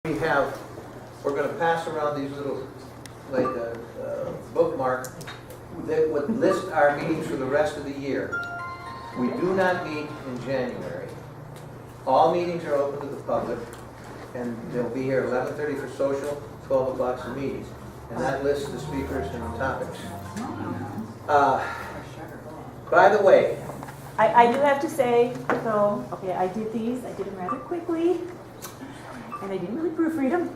We're going to pass around these little, like bookmark that would list our meetings for the rest of the year. We do not meet in January. All meetings are open to the public, and they'll be here 11:30 for social, 12 o'clock for meetings. And that lists the speakers and the topics. By the way, I do have to say, though, okay, I did them rather quickly, and I didn't really proofread them.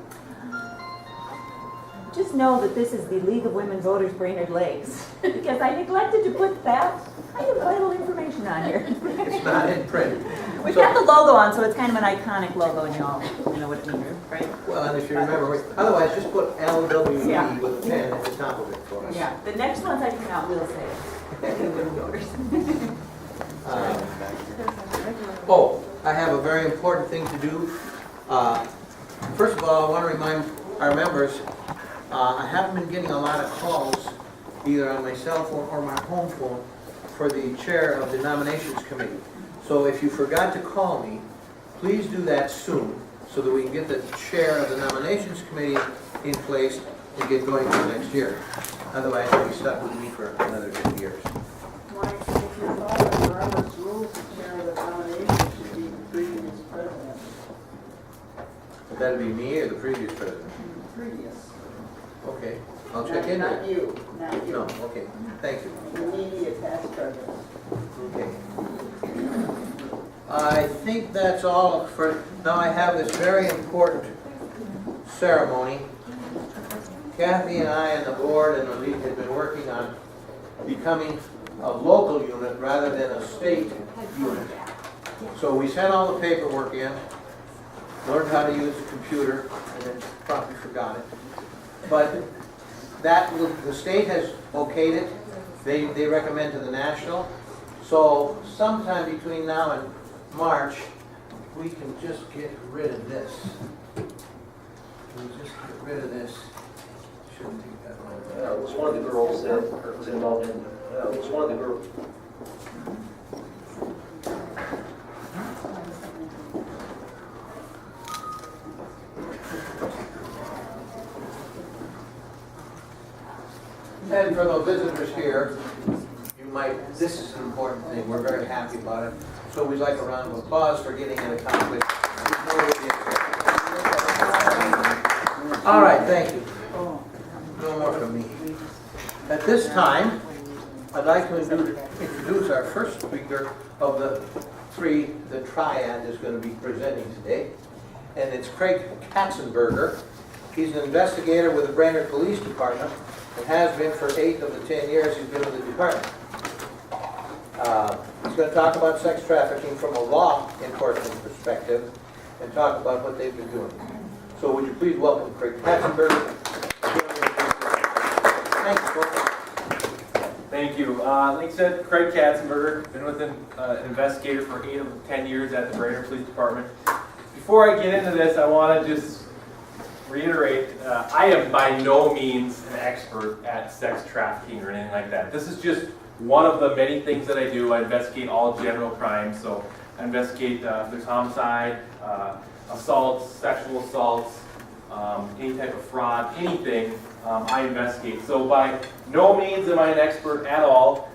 Just know that this is the League of Women Voters Brainerd Lakes, because I neglected to put that kind of vital information on here. it's not in print. We've got the logo on, so it's kind of an iconic logo, and you all know what it means, right? Well, and if you remember, otherwise just put LWE Yeah. with a pen at the top of it for us. Yeah, the next ones I print out will say League of Women Voters. I have a very important thing to do. First of all, I want to remind our members, I haven't been getting a lot of calls, either on my cell phone or my home phone, for the chair of the nominations committee. So if you forgot to call me, please do that soon, so that we can get the chair of the nominations committee in place and get going for next year. Otherwise, you'll be stuck with me for another 2 years. Mike, if you're following Robert's rules, the chair of the nomination should be the previous president. Would that be me or the previous president? Previous. Okay, I'll check into Not it. you, not you. No, okay, thank you. The immediate past president. Okay. I think that's all for, now I have this very important ceremony. Kathy and I and the board and the league have been working on becoming a local unit rather than a state unit. So we sent all the paperwork in, learned how to use the computer, and then probably forgot it. But the state has okayed it. They recommend to the national. So sometime between now and March, we can just get rid of this. We'll just get rid of this. Shouldn't take that long. It was one of the girls that was involved in, it was one of the girls. And for the visitors here, you might, this is an important thing, we're very happy about it. So we'd like a round of applause for getting it accomplished. All right, thank you. No more from me. At this time, I'd like to introduce our first speaker of the three. The triad is going to be presenting today. And it's Craig Katzenberger. He's an investigator with the Brainerd Police Department and has been for 8 of the 10 years he's been with the department. He's going to talk about sex trafficking from a law enforcement perspective and talk about what they've been doing. So would you please welcome Craig Katzenberger. Thank you, folks. Thank you. Like I said, Craig Katzenberger, been with an investigator for 8 of the 10 years at the Brainerd Police Department. Before I get into this, I want to just reiterate, I am by no means an expert at sex trafficking or anything like that. This is just one of the many things that I do. I investigate all general crimes, so I investigate if there's homicide, assaults, sexual assaults, any type of fraud, anything I investigate. So by no means am I an expert at all.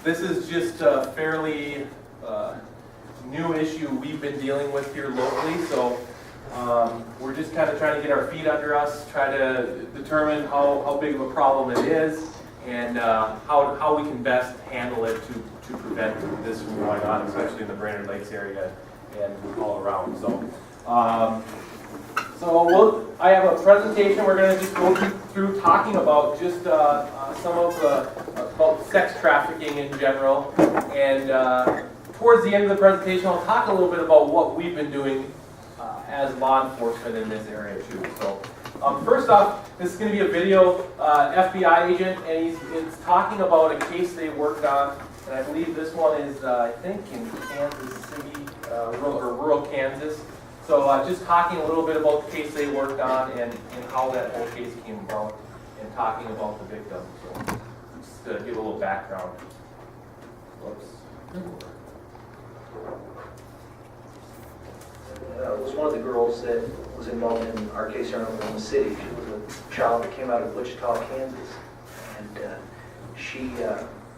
This is just a fairly new issue we've been dealing with here locally, so we're just kind of trying to get our feet under us, try to determine how big of a problem it is, and how we can best handle it to prevent this from going on, especially in the Brainerd Lakes area and all around. So, I have a presentation. We're going to just go through talking about just some of about sex trafficking in general, and towards the end of the presentation, I'll talk a little bit about what we've been doing as law enforcement in this area too. So, first off, this is going to be a video FBI agent, and he's talking about a case they worked on, and I believe this one is I think in Kansas City, rural Kansas. So just talking a little bit about the case they worked on and how that whole case came about, and talking about the victim. So just to give a little background. Whoops. It was one of the girls that was was involved in our case here in Oklahoma City. She was a child that came out of Wichita, Kansas. And she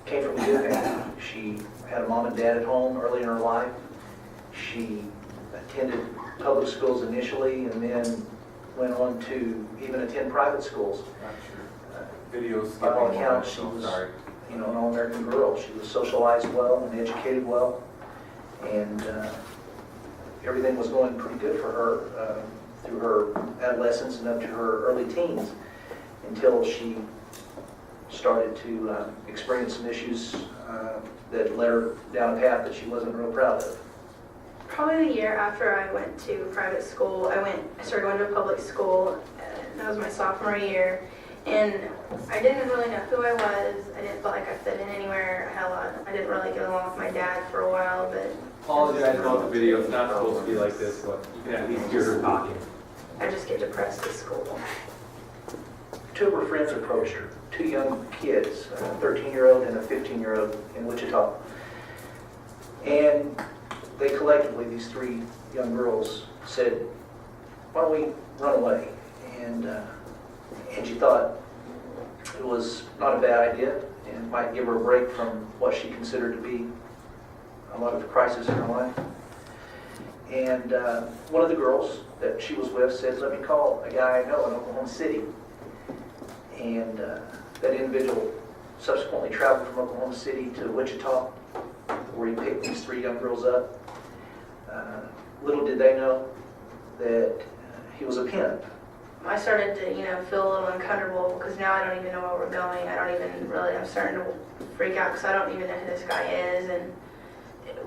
came from a good family. She had a mom and dad at home early in her life. She attended public schools initially and then went on to even attend private schools. Not sure. Videos. By all accounts, she was, Sorry. an all-American girl. She was socialized well and educated well. And everything was going pretty good for her through her adolescence and up to her early teens until she started to experience some issues that led her down a path that she wasn't real proud of. Probably the year after I went to private school, I started going to a public school. That was my sophomore year. And I didn't really know who I was. I didn't feel like I fit in anywhere. I didn't really get along with my dad for a while, but Apologize about the video. It's not supposed to be like this, but you can at least hear her talking. I just get depressed at school. Two of her friends approached her, two young kids, a 13-year-old and a 15-year-old in Wichita. And they collectively, these three young girls, said, why don't we run away? And she thought it was not a bad idea and might give her a break from what she considered to be a lot of crisis in her life. And one of the girls that she was with said, let me call a guy I know in Oklahoma City. And that individual subsequently traveled from Oklahoma City to Wichita, where he picked these three young girls up. Little did they know that he was a pimp. I started to, feel a little uncomfortable because now I don't even know where we're going. I'm starting to freak out because I don't even know who this guy is. And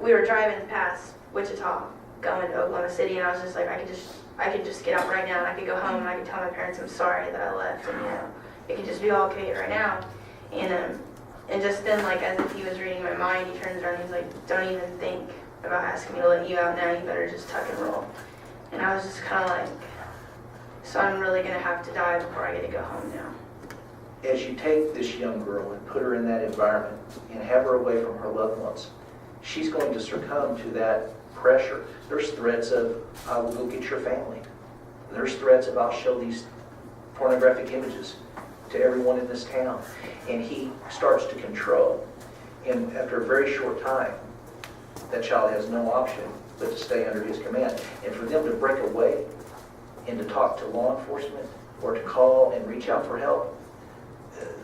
we were driving past Wichita, going to Oklahoma City, and I was just like, I could just get out right now, and I could go home, and I could tell my parents I'm sorry that I left, and it could just be all okay right now. And just then, like as if he was reading my mind, he turns around and he's like, don't even think about asking me to let you out now. You better just tuck and roll. And I was just kind of like, so I'm really gonna have to die before I get to go home now. As you take this young girl and put her in that environment and have her away from her loved ones, she's going to succumb to that pressure. There's threats of, I will go get your family. There's threats of, I'll show these pornographic images to everyone in this town. And he starts to control. And after a very short time, that child has no option but to stay under his command. And for them to break away and to talk to law enforcement or to call and reach out for help,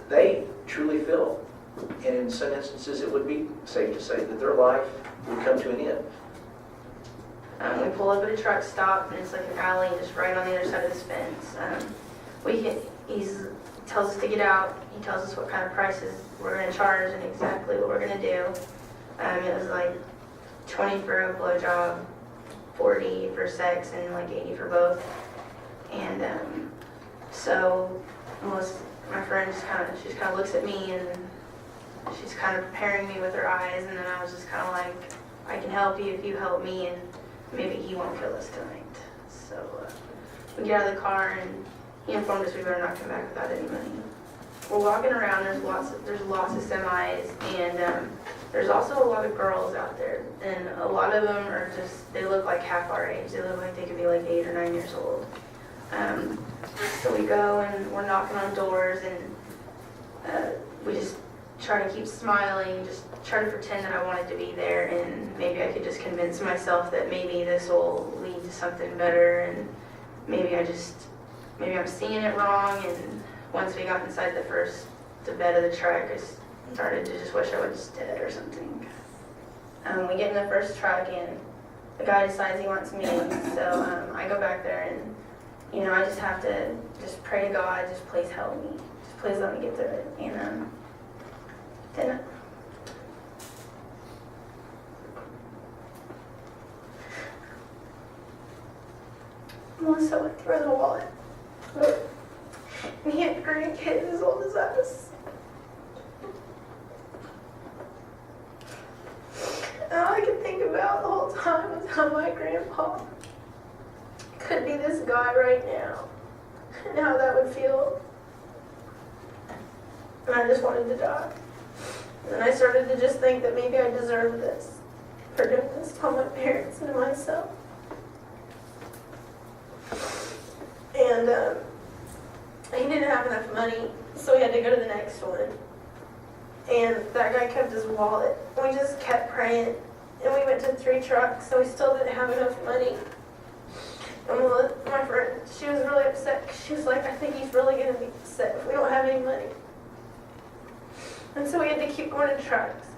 they truly feel, and in some instances it would be safe to say that their life would come to an end. We pull up at a truck stop, and it's like an alley just right on the other side of this fence. He tells us to get out. He tells us what kind of prices we're going to charge and exactly what we're going to do. It was like 20 for a blowjob, 40 for sex, and like 80 for both. And so my friend just kind of looks at me, and she's kind of preparing me with her eyes, and then I was just kind of like, I can help you if you help me, and maybe he won't kill us tonight. So we get out of the car, and he informed us we better not come back without any money. We're walking around, there's lots of semis, and there's also a lot of girls out there, and a lot of them are they look like half our age. They look like they could be like 8 or 9 years old. So we go and we're knocking on doors, and we just try to keep smiling, just try to pretend that I wanted to be there, and maybe I could just convince myself that maybe this will lead to something better, and maybe I'm seeing it wrong. And once we got inside the bed of the truck, I started to just wish I was dead or something. We get in the first truck, and the guy decides he wants me, so I go back there, and I just have to just pray to God, just please help me, just please let me get through it. And then Melissa went through the wallet. And he had grandkids as old as us. And all I could think about the whole time was how my grandpa could be this guy right now, and how that would feel. And I just wanted to die. And then I started to just think that maybe I deserved this for doing this to my parents and to myself. And he didn't have enough money, so we had to go to the next one. And that guy kept his wallet. We just kept praying. And we went to 3 trucks, so we still didn't have enough money. And my friend, she was really upset. She was like, I think he's really going to be upset if we don't have any money. And so we had to keep going to trucks.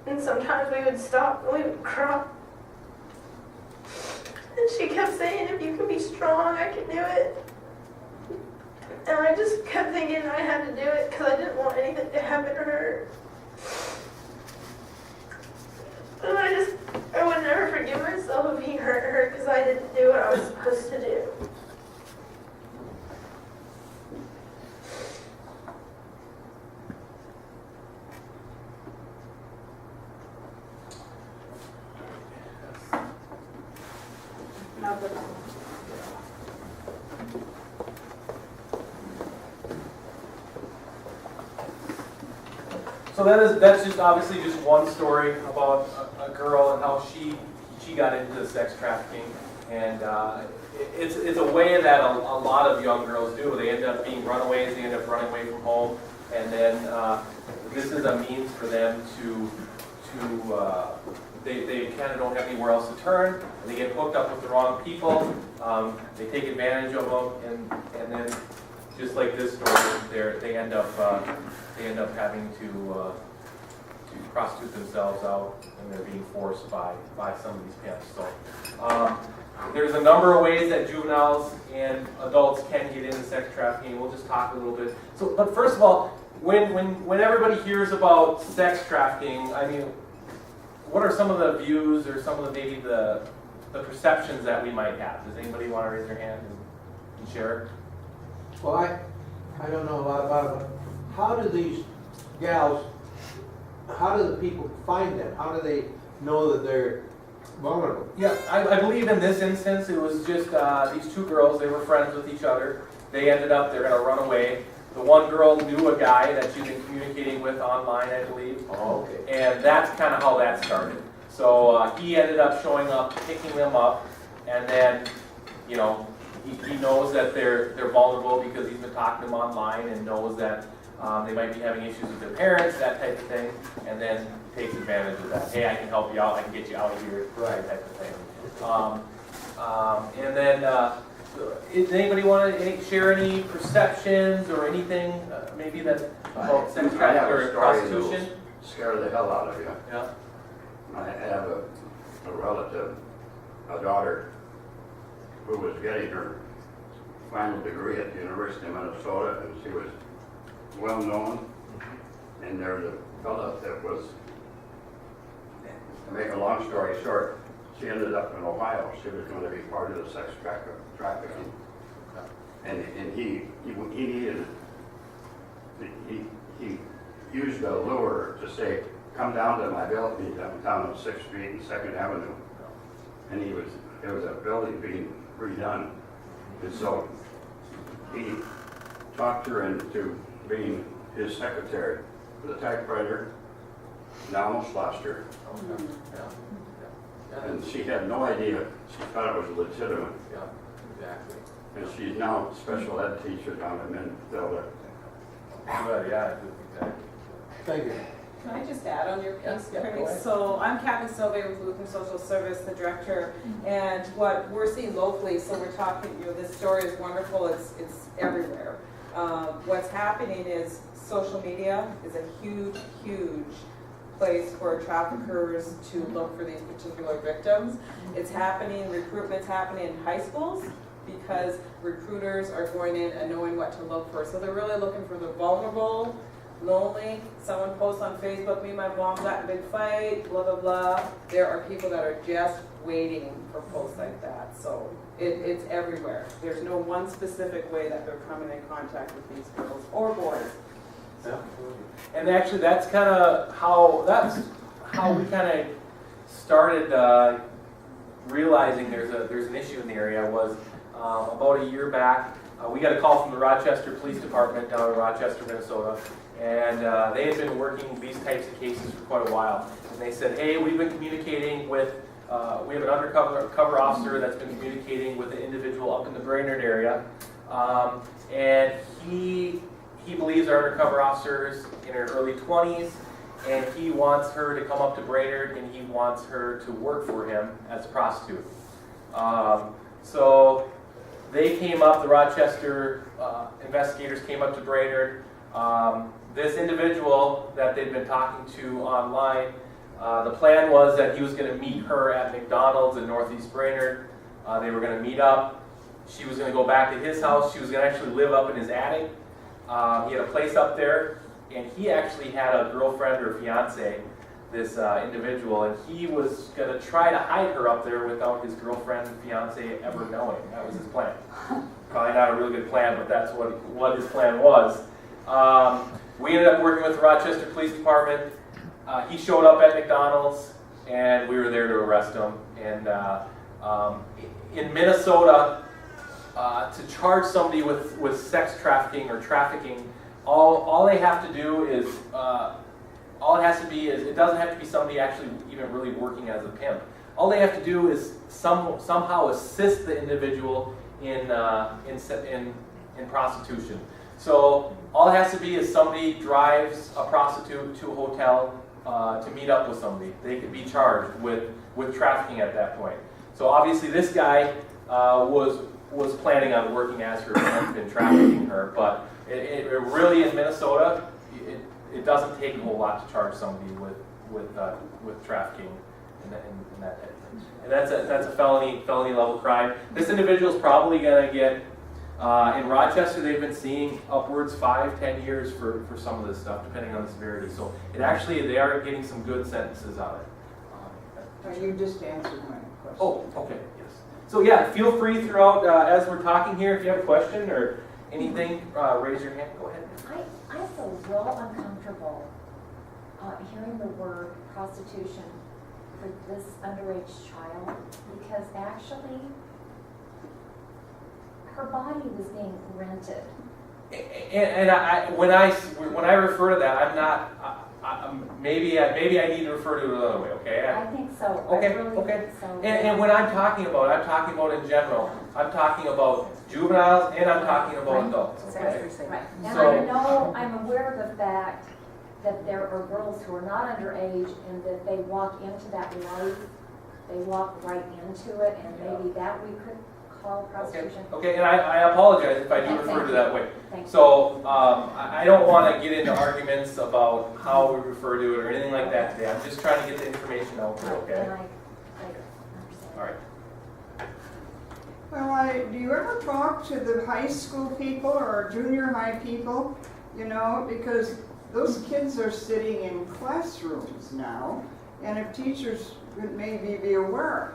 And sometimes we would stop and we would cry. And she kept saying, if you can be strong, I can do it. And I just kept thinking I had to do it because I didn't want anything to happen to her. And I would never forgive myself if he hurt her because I didn't do what I was supposed to do. So that's just obviously just one story about a girl and how she got into sex trafficking, and it's a way that a lot of young girls do. They end up being runaways. They end up running away from home, and then this is a means for them to they kind of don't have anywhere else to turn. They get hooked up with the wrong people. They take advantage of them, and then just like this story, they end up having to prostitute themselves out, and they're being forced by some of these pimps. So there's a number of ways that juveniles and adults can get into sex trafficking. We'll just talk a little bit. So, but first of all, when everybody hears about sex trafficking, I mean, what are some of the views or some of maybe the perceptions that we might have? Does anybody want to raise their hand and share? Well, I don't know a lot about it, but how do these gals, how do the people find them? How do they know that they're vulnerable? Yeah, I believe in this instance it was just these 2 girls. They were friends with each other. They're going to run away. The one girl knew a guy that she'd been communicating with online, I believe. Oh, okay. And that's kind of how that started. So he ended up showing up, picking them up, and then, you know, he knows that they're vulnerable because he's been talking to them online and knows that they might be having issues with their parents, that type of thing, and then takes advantage of that. Hey, I can help you out, I can get you out of here, that type of thing. And then, does anybody want to share any perceptions or anything, maybe that about sex trafficking or prostitution? Scare the hell out of you. Yeah. I have a relative, a daughter, who was getting her final degree at the University of Minnesota, and she was well known. And there was a fellow that was, to make a long story short, she ended up in Ohio. She was going to be part of the sex trafficking. And he needed, he used a lure to say, come down to my building down on 6th Street and 2nd Avenue. And there was a building being redone. And so he talked her into being his secretary for the typewriter, and I almost lost her. Okay. Yeah. And she had no idea. She thought it was legitimate. Yeah, exactly. And she's now a special ed teacher down in Minnesota. But yeah, exactly. Thank you. Can I just add on your piece, Yeah, Craig? go ahead. So I'm Kathy Sylvia with Lutheran Social Service, the director, and what we're seeing locally, so we're talking, this story is wonderful, it's everywhere. What's happening is social media is a huge, huge place for traffickers to look for these particular victims. It's happening, recruitment's happening in high schools because recruiters are going in and knowing what to look for. So they're really looking for the vulnerable, lonely. Someone posts on Facebook, me and my mom got in a big fight, blah, blah, blah. There are people that are just waiting for posts like that. So it's everywhere. There's no one specific way that they're coming in contact with these girls or boys. Yeah. And actually, that's kind of how we kind of started realizing there's an issue in the area. Was about a year back, we got a call from the Rochester Police Department down in Rochester, Minnesota, and they had been working these types of cases for quite a while. And they said, hey, we've been communicating with we have an undercover officer that's been communicating with an individual up in the Brainerd area, and he believes our undercover officer is in her early 20s, and he wants her to come up to Brainerd, and he wants her to work for him as a prostitute. So they came up, the Rochester investigators came up to Brainerd. This individual that they'd been talking to online, the plan was that he was going to meet her at McDonald's in Northeast Brainerd. They were going to meet up. She was going to go back to his house. She was going to actually live up in his attic. He had a place up there, and he actually had a girlfriend or fiance, this individual, and he was going to try to hide her up there without his girlfriend and fiance ever knowing. That was his plan. Probably not a really good plan, but that's what his plan was. We ended up working with the Rochester Police Department. He showed up at McDonald's, and we were there to arrest him. And in Minnesota, to charge somebody with sex trafficking or trafficking, all they have to do is, all it has to be is, it doesn't have to be somebody actually even really working as a pimp. All they have to do is somehow assist the individual in prostitution. So all it has to be is somebody drives a prostitute to a hotel to meet up with somebody. They could be charged with trafficking at that point. So obviously this guy was planning on working as her pimp and trafficking her, but it really in Minnesota, it doesn't take a whole lot to charge somebody with trafficking and that type of thing. And that's a felony level crime. This individual is probably going to get, in Rochester, they've been seeing upwards 5-10 years for some of this stuff, depending on the severity. So they are getting some good sentences on it. You just answered my question. Oh, okay, yes. So yeah, feel free throughout, as we're talking here, if you have a question or anything, raise your hand, go ahead. I feel real uncomfortable hearing the word prostitution for this underage child, because actually her body was being rented. And when I refer to that, I'm not. Maybe I need to refer to it another way. Okay. I think so. Okay. I really Okay. think so. And when I'm talking about in general. I'm talking about juveniles and I'm talking about adults. Okay. Right. And So- I'm aware of the fact that there are girls who are not underage and that they walk into that life, they walk right into it, and maybe that we could call prostitution. Okay, and I apologize if I do Okay, refer thank to you. that way. Thank you. So I don't want to get into arguments about how we refer to it or anything like that today. I'm just trying to get the information out there, okay? And I understand. All right. Well, do you ever talk to the high school people or junior high people? You know, because those kids are sitting in classrooms now, and if teachers would maybe be aware,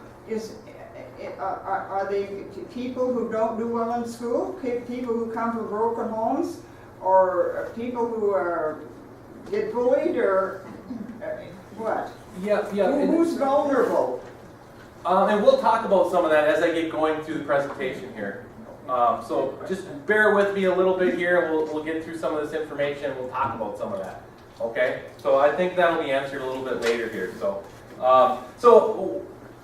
are they people who don't do well in school, people who come from broken homes, or people who get bullied, or what? Yeah. Who's vulnerable? And we'll talk about some of that as I get going through the presentation here. So just bear with me a little bit here. We'll get through some of this information. We'll talk about some of that. Okay? So I think that'll be answered a little bit later here. So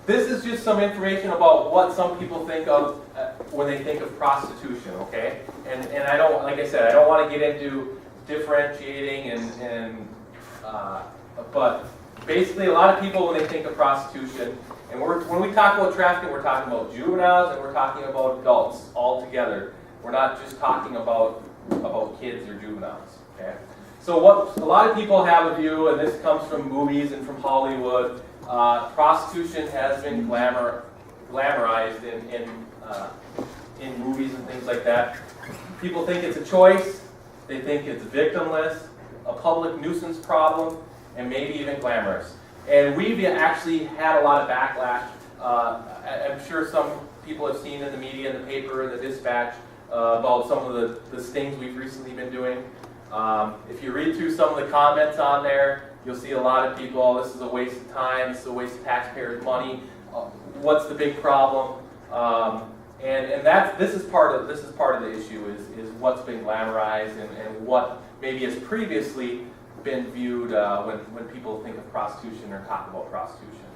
this is just some information about what some people think of when they think of prostitution. Okay? And I don't, like I said, I don't want to get into differentiating but basically a lot of people when they think of prostitution. And when we talk about trafficking, we're talking about juveniles and we're talking about adults all together. We're not just talking about kids or juveniles. Okay? So what a lot of people have a view, and this comes from movies and from Hollywood, prostitution has been glamorized in movies and things like that. People think it's a choice. They think it's victimless, a public nuisance problem, and maybe even glamorous. And we've actually had a lot of backlash. I'm sure some people have seen in the media, in the paper, in the dispatch, about some of the stings we've recently been doing. If you read through some of the comments on there, you'll see a lot of people, oh, this is a waste of time, this is a waste of taxpayers' money, what's the big problem? And this is part of the issue is what's been glamorized and what maybe has previously been viewed when people think of prostitution or talk about prostitution.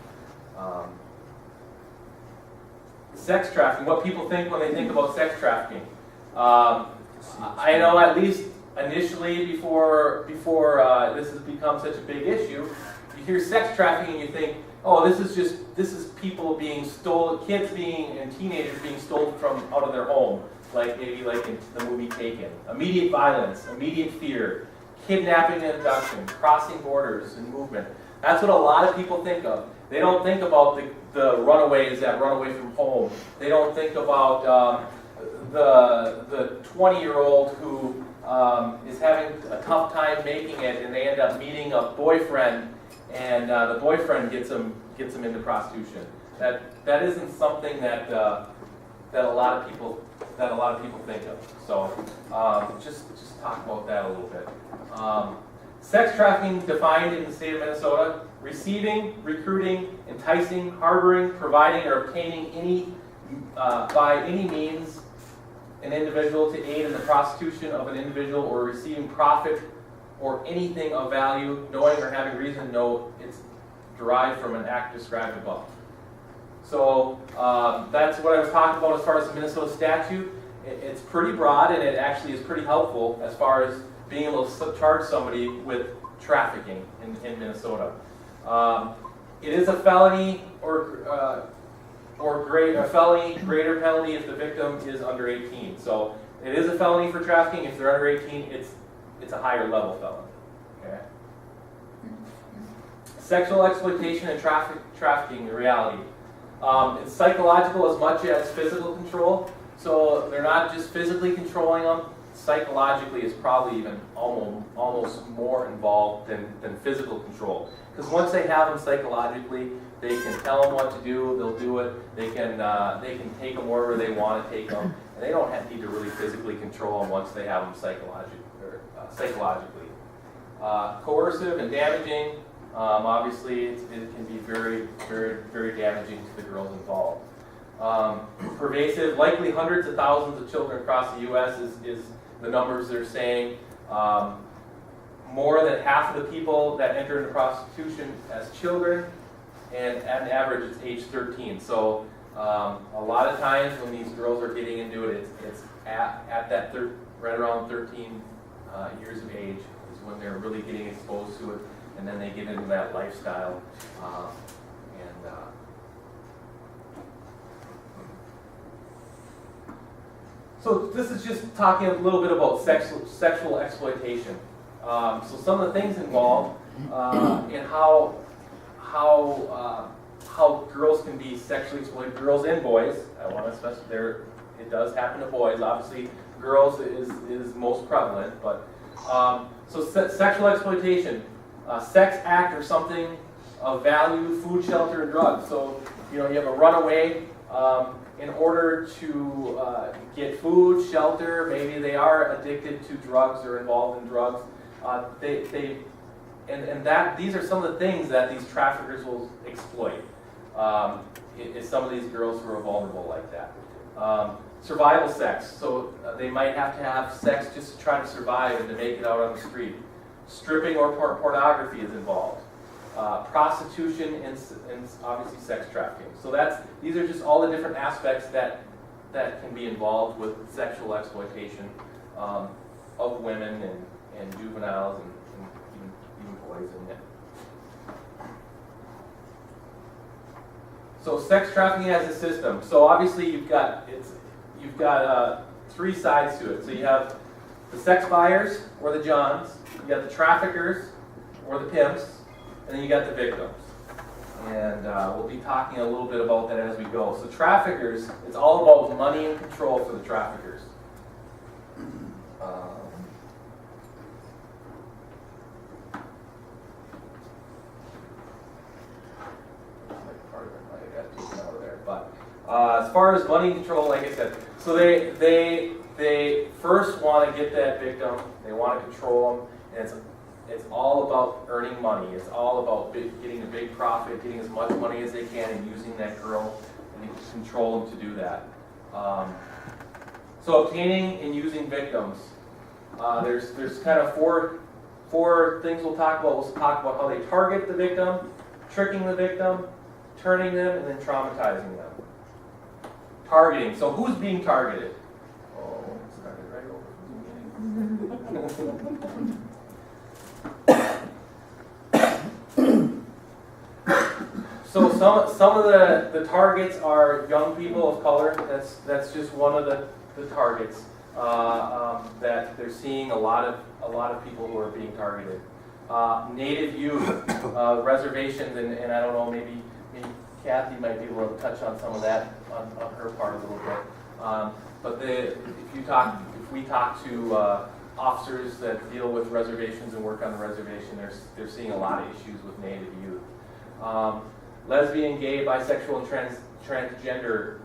sex trafficking, what people think when they think about sex trafficking. I know at least initially before this has become such a big issue, you hear sex trafficking and you think, oh, this is people being stolen, kids being and teenagers being stolen from out of their home, like maybe like in the movie Taken. Immediate violence, immediate fear, kidnapping and abduction, crossing borders and movement. That's what a lot of people think of. They don't think about the runaways that run away from home. They don't think about the 20-year-old who is having a tough time making it, and they end up meeting a boyfriend, and the boyfriend gets them into prostitution. That isn't something that a lot of people think of. So just talk about that a little bit. Sex trafficking defined in the state of Minnesota: receiving, recruiting, enticing, harboring, providing, or obtaining any by any means an individual to aid in the prostitution of an individual or receiving profit or anything of value, knowing or having reason to know it's derived from an act described above. So that's what I was talking about as far as the Minnesota statute. It's pretty broad, and it actually is pretty helpful as far as being able to charge somebody with trafficking in Minnesota. It is a felony or greater penalty if the victim is under 18. So it is a felony for trafficking. If they're under 18, it's a higher level felony. Okay. Sexual exploitation and trafficking in reality. It's psychological as much as physical control. So they're not just physically controlling them. Psychologically is probably even almost more involved than physical control. Because once they have them psychologically, they can tell them what to do, they'll do it, they can take them wherever they want to take them, and they don't need to really physically control them once they have them psychologically. Coercive and damaging, obviously it can be very, very, very damaging to the girls involved. Pervasive, likely hundreds of thousands of children across the U.S. is the numbers they're saying. More than half of the people that enter into prostitution as children, and at an average it's age 13. So a lot of times when these girls are getting into it, it's at that right around 13 years of age is when they're really getting exposed to it, and then they get into that lifestyle. So this is just talking a little bit about sexual exploitation. So some of the things involved in how girls can be sexually exploited, girls and boys. I want to specify there, it does happen to boys. Obviously, girls is most prevalent, but sexual exploitation, sex act or something of value, food, shelter, and drugs. So you have a runaway. In order to get food, shelter, maybe they are addicted to drugs or involved in drugs. These are some of the things that these traffickers will exploit. Is some of these girls who are vulnerable like that. Survival sex, so they might have to have sex just to try to survive and to make it out on the street. Stripping or pornography is involved. Prostitution and obviously sex trafficking. So these are just all the different aspects that can be involved with sexual exploitation of women and juveniles and even boys and men. So sex trafficking as a system. So obviously you've got three sides to it. So you have the sex buyers or the johns, you got the traffickers or the pimps, and then you got the victims. And we'll be talking a little bit about that as we go. So traffickers, it's all about money and control for the traffickers. As far as money control, like I said, so they first want to get that victim, they want to control them, and it's all about earning money. It's all about getting a big profit, getting as much money as they can, and using that girl and control them to do that. So obtaining and using victims. There's kind of four things we'll talk about. We'll talk about how they target the victim, tricking the victim, turning them, and then traumatizing them. Targeting. So who's being targeted? Oh, it started right over. So some of the targets are young people of color. That's just one of the targets that they're seeing a lot of people who are being targeted. Native youth, reservations, and I don't know, maybe Kathy might be able to touch on some of that on her part a little bit. But if we talk to officers that deal with reservations and work on the reservation, they're seeing a lot of issues with Native youth. Lesbian, gay, bisexual, and transgender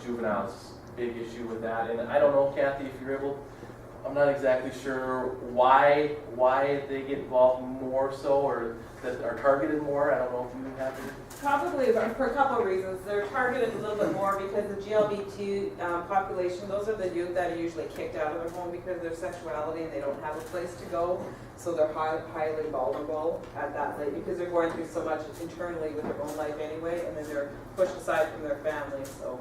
juveniles, big issue with that. And I don't know, Kathy, if you're able, I'm not exactly sure why they get involved more so, or that are targeted more. I don't know if you have any. Probably for a couple of reasons. They're targeted a little bit more because the GLBT population, those are the youth that are usually kicked out of their home because of their sexuality and they don't have a place to go. So they're highly vulnerable at that rate because they're going through so much internally with their own life anyway, and then they're pushed aside from their families. So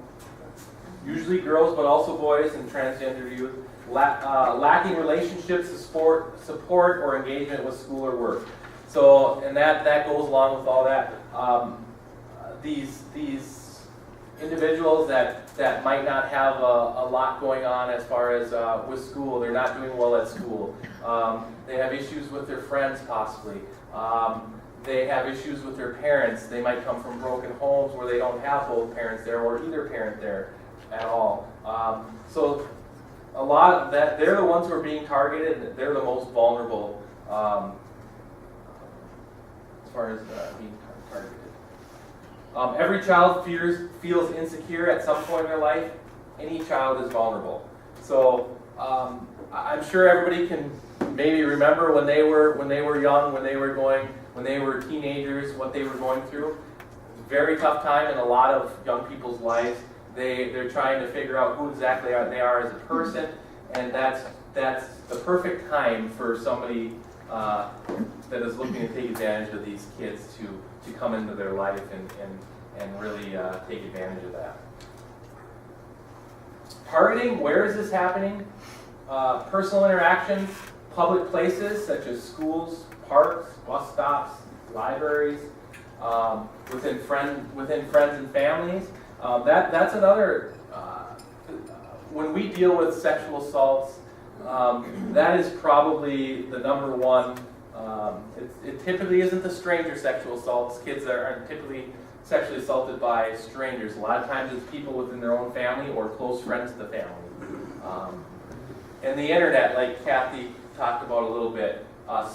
Usually girls, but also boys and transgender youth. Lacking relationships, support, or engagement with school or work. So, and that goes along with all that. These individuals that might not have a lot going on as far as with school, they're not doing well at school. They have issues with their friends possibly. They have issues with their parents. They might come from broken homes where they don't have both parents there or either parent there at all. So a lot of that, they're the ones who are being targeted, and they're the most vulnerable as far as being targeted. Every child feels insecure at some point in their life. Any child is vulnerable. So I'm sure everybody can maybe remember when they were young, when they were teenagers, what they were going through. It's a very tough time in a lot of young people's lives. They're trying to figure out who exactly they are as a person, and that's the perfect time for somebody that is looking to take advantage of these kids to come into their life and really take advantage of that. Targeting, where is this happening? Personal interactions, public places such as schools, parks, bus stops, libraries, within friends and families. That's another, when we deal with sexual assaults, that is probably the number one. It typically isn't the stranger sexual assaults. Kids aren't typically sexually assaulted by strangers. A lot of times it's people within their own family or close friends to the family. And the internet, like Kathy talked about a little bit,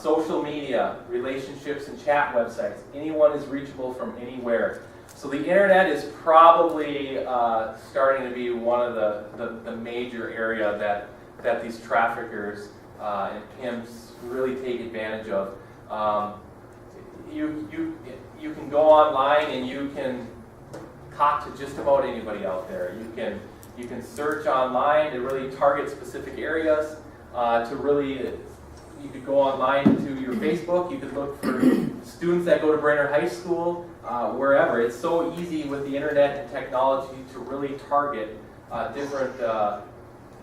social media, relationships, and chat websites. Anyone is reachable from anywhere. So the internet is probably starting to be one of the major area that these traffickers and pimps really take advantage of. You can go online and you can talk to just about anybody out there. You can search online to really target specific areas. You could go online to your Facebook. You could look for students that go to Brainerd High School, wherever. It's so easy with the internet and technology to really target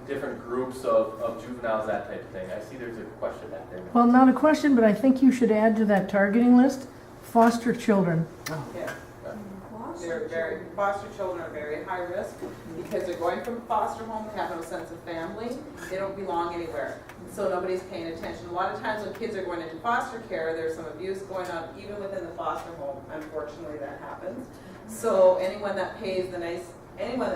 different groups of juveniles, that type of thing. I see there's a question back there. Well, not a question, but I think you should add to that targeting list, foster children. yeah. Foster children are very high risk because they're going from a foster home, they have no sense of family, they don't belong anywhere. So nobody's paying attention. A lot of times when kids are going into foster care, there's some abuse going on even within the foster home. Unfortunately, that happens. So anyone that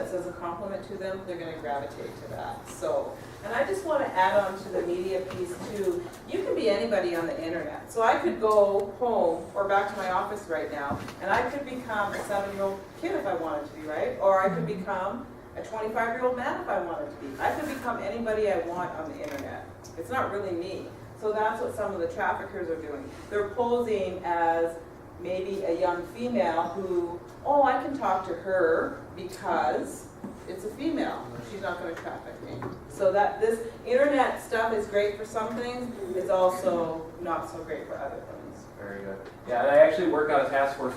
says a compliment to them, they're going to gravitate to that. So, and I just want to add on to the media piece too. You can be anybody on the internet. So I could go home or back to my office right now, and I could become a 7-year-old kid if I wanted to be, right? Or I could become a 25-year-old man if I wanted to be. I could become anybody I want on the internet. It's not really me. So that's what some of the traffickers are doing. They're posing as maybe a young female who, oh, I can talk to her because it's a female. She's not going to traffic me. So that this internet stuff is great for some things. It's also not so great for other things. Very good. Yeah, and I actually work on a task force,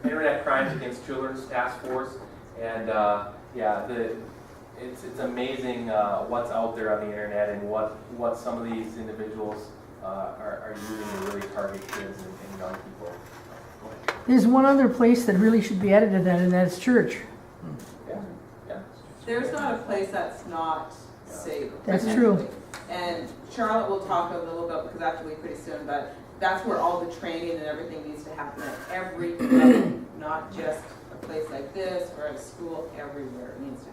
Internet Crimes Against Children's Task Force, And it's amazing what's out there on the internet and what some of these individuals are using to really target kids and young people. Go ahead. There's one other place that really should be added to that, and that's church. Yeah. There's not a place that's not safe. That's true. potentially. And Charlotte will talk a little bit, because I have to leave pretty soon, but that's where all the training and everything needs to happen at every level, not just a place like this or at a school, everywhere it needs to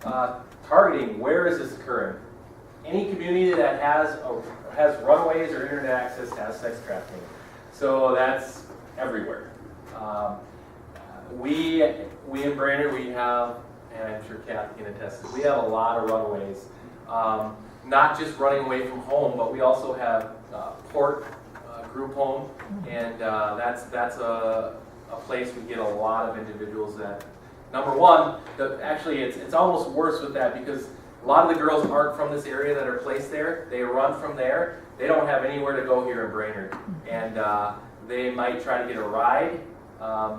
happen. Targeting, where is this occurring? Any community that has runaways or internet access has sex trafficking. So that's everywhere. We in Brainerd, we have, and I'm sure Kathy can attest to this, we have a lot of runaways. Not just running away from home, but we also have port group home, and that's a place we get a lot of individuals that, number one, actually it's almost worse with that, because a lot of the girls aren't from this area that are placed there. They run from there. They don't have anywhere to go here in Brainerd, and they might try to get a ride.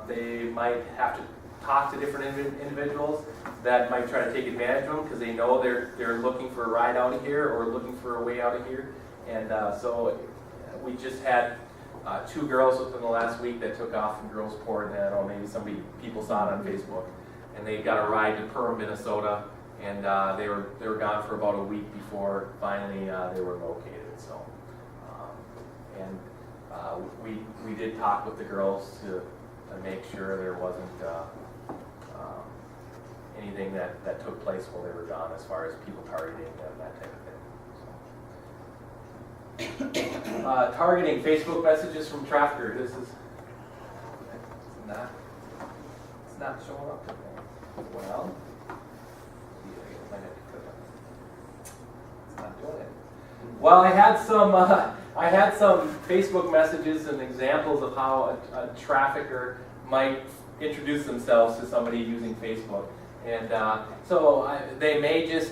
They might have to talk to different individuals that might try to take advantage of them because they know they're looking for a ride out of here or looking for a way out of here. And so we just had 2 girls within the last week that took off from Girls Port, and I don't know, maybe people saw it on Facebook, and they got a ride to Perham, Minnesota, and they were gone for about a week before finally they were located. So, we did talk with the girls to make sure there wasn't anything that took place while they were gone, as far as people targeting them, that type of thing. So. Targeting Facebook messages from trafficker. This is it's not showing up today. Well, it's not doing it. Well, I had some Facebook messages and examples of how a trafficker might introduce themselves to somebody using Facebook. And they may just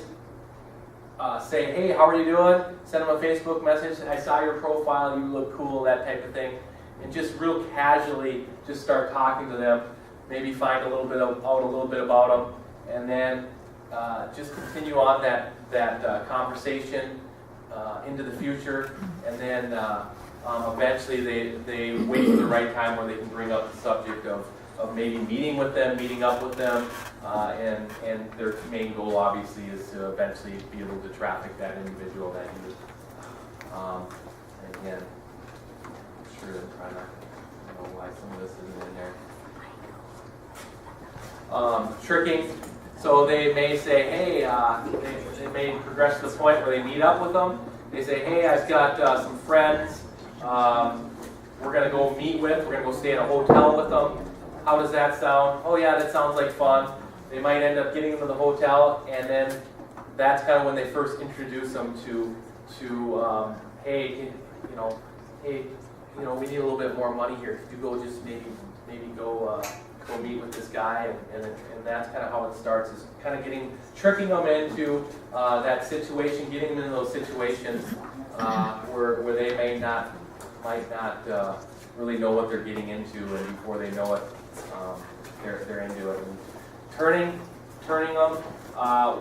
say, hey, how are you doing? Send them a Facebook message. I saw your profile, you look cool, that type of thing. And just real casually just start talking to them. Maybe find a little bit about them. And then just continue on that conversation into the future. And then eventually they wait for the right time where they can bring up the subject of maybe meeting up with them, and their main goal obviously is to eventually be able to traffic that individual, that youth. And again, I'm sure they're trying to know why some of this isn't in there. Tricking. So they may say, hey, they may progress to the point where they meet up with them. They say, hey, I've got some friends we're going to go meet with. We're going to go stay in a hotel with them. How does that sound? Oh yeah, that sounds like fun. They might end up getting them to the hotel, and then that's kind of when they first introduce them to hey, we need a little bit more money here. Could you go just maybe go meet with this guy, and that's kind of how it starts. Is kind of tricking them into that situation, getting them into those situations where they might not really know what they're getting into, and before they know it, they're into it. And turning them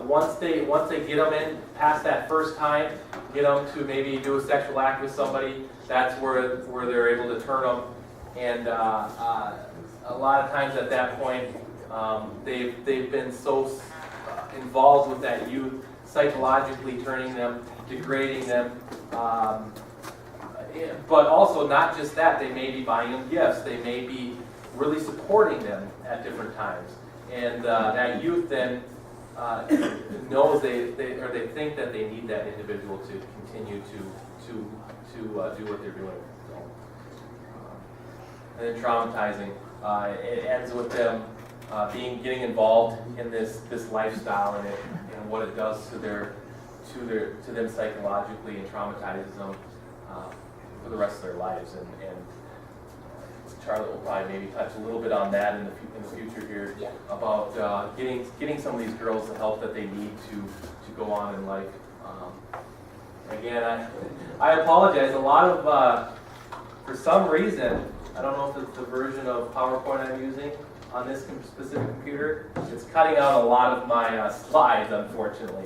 once they get them in past that first time, get them to maybe do a sexual act with somebody. That's where they're able to turn them, and a lot of times at that point, they've been so involved with that youth, psychologically turning them, degrading them. But also not just that, they may be buying them gifts. They may be really supporting them at different times. And that youth then knows they think that they need that individual to continue to do what they're doing. So, and then traumatizing. It ends with them getting involved in this lifestyle and what it does to them psychologically, and traumatizes them for the rest of their lives. And Charlotte will probably maybe touch a little bit on that in the future here, yeah, about getting some of these girls the help that they need to go on in life. Again, I apologize. A lot of for some reason I don't know if it's the version of PowerPoint I'm using on this specific computer. It's cutting out a lot of my slides, unfortunately,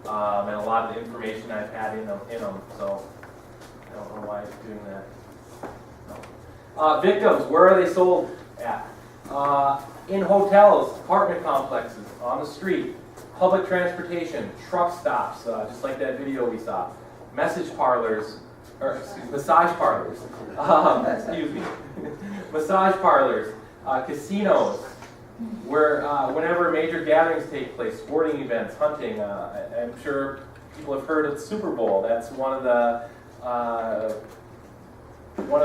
and a lot of the information I've had in them. So I don't know why it's doing that. No. Victims, where are they sold at? In hotels, apartment complexes, on the street, public transportation, truck stops, just like that video we saw, massage parlors, massage parlors, massage parlors, casinos, where whenever major gatherings take place, sporting events, hunting. I'm sure people have heard of the Super Bowl. That's one of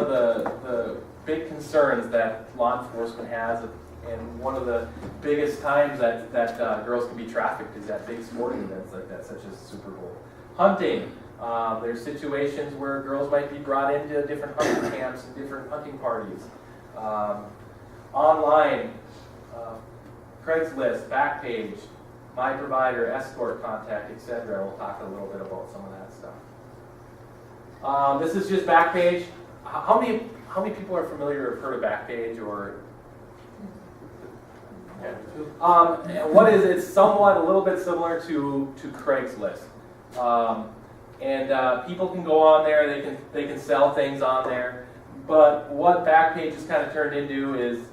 the big concerns that law enforcement has, and one of the biggest times that girls can be trafficked is at big sporting events like that, such as Super Bowl. Hunting. There's situations where girls might be brought into different hunting camps and different hunting parties. Online, Craigslist, Backpage, My Provider, escort contact, etc. We'll talk a little bit about some of that stuff. This is just Backpage. How many people are familiar or have heard of Backpage or? Yeah. What is it? It's somewhat a little bit similar to Craigslist. And people can go on there, they can sell things on there. But what Backpage has kind of turned into is,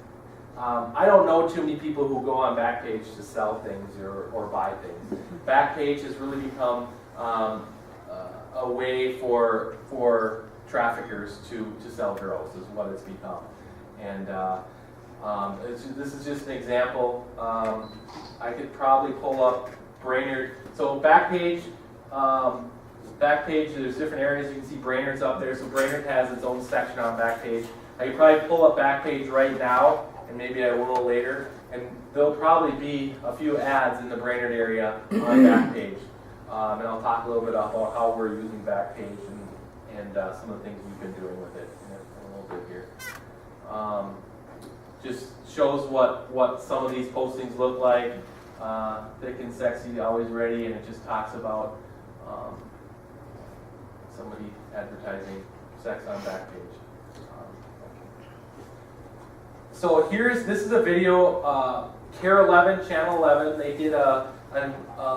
I don't know too many people who go on Backpage to sell things or buy things. Backpage has really become a way for traffickers to sell girls, is what it's become. And this is just an example. I could probably pull up Brainerd. So Backpage, there's different areas. You can see Brainerd's up there. So Brainerd has its own section on Backpage. I could probably pull up Backpage right now, and maybe I will later. And there'll probably be a few ads in the Brainerd area on Backpage. And I'll talk a little bit about how we're using Backpage and some of the things we've been doing with it in a little bit here. Just shows what some of these postings look like. Thick and sexy, always ready, and it just talks about somebody advertising sex on Backpage. So this is a video, CARE 11, Channel 11, they did a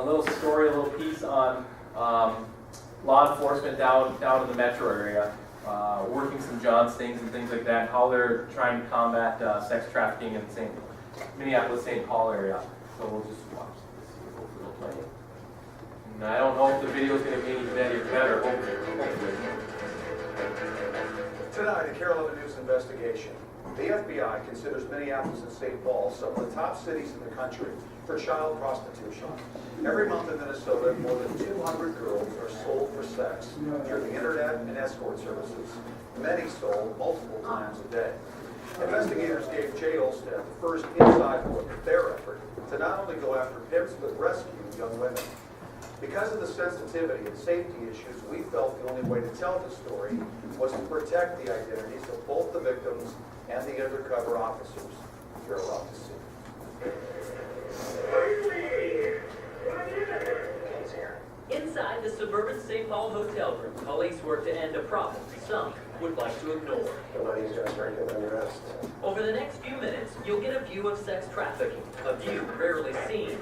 little story, a little piece on law enforcement down in the metro area, working some John stings and things like that, how they're trying to combat sex trafficking in the Minneapolis, St. Paul area. So we'll just watch this, see if it'll play. And I don't know if the video is going to be any better, hopefully. Tonight, a CARE 11 News investigation. The FBI considers Minneapolis and St. Paul some of the top cities in the country for child prostitution. Every month in Minnesota, more than 200 girls are sold for sex through the internet and escort services. Many sold multiple times a day. Investigators gave Jay Olstead the first inside look at their effort to not only go after pimps but rescue young women. Because of the sensitivity and safety issues, we felt the only way to tell the story was to protect the identities of both the victims and the undercover officers. You're allowed to see. Inside the suburban St. Paul hotel room, police work to end a problem some would like to ignore. Over the next few minutes, you'll get a view of sex trafficking, a view rarely seen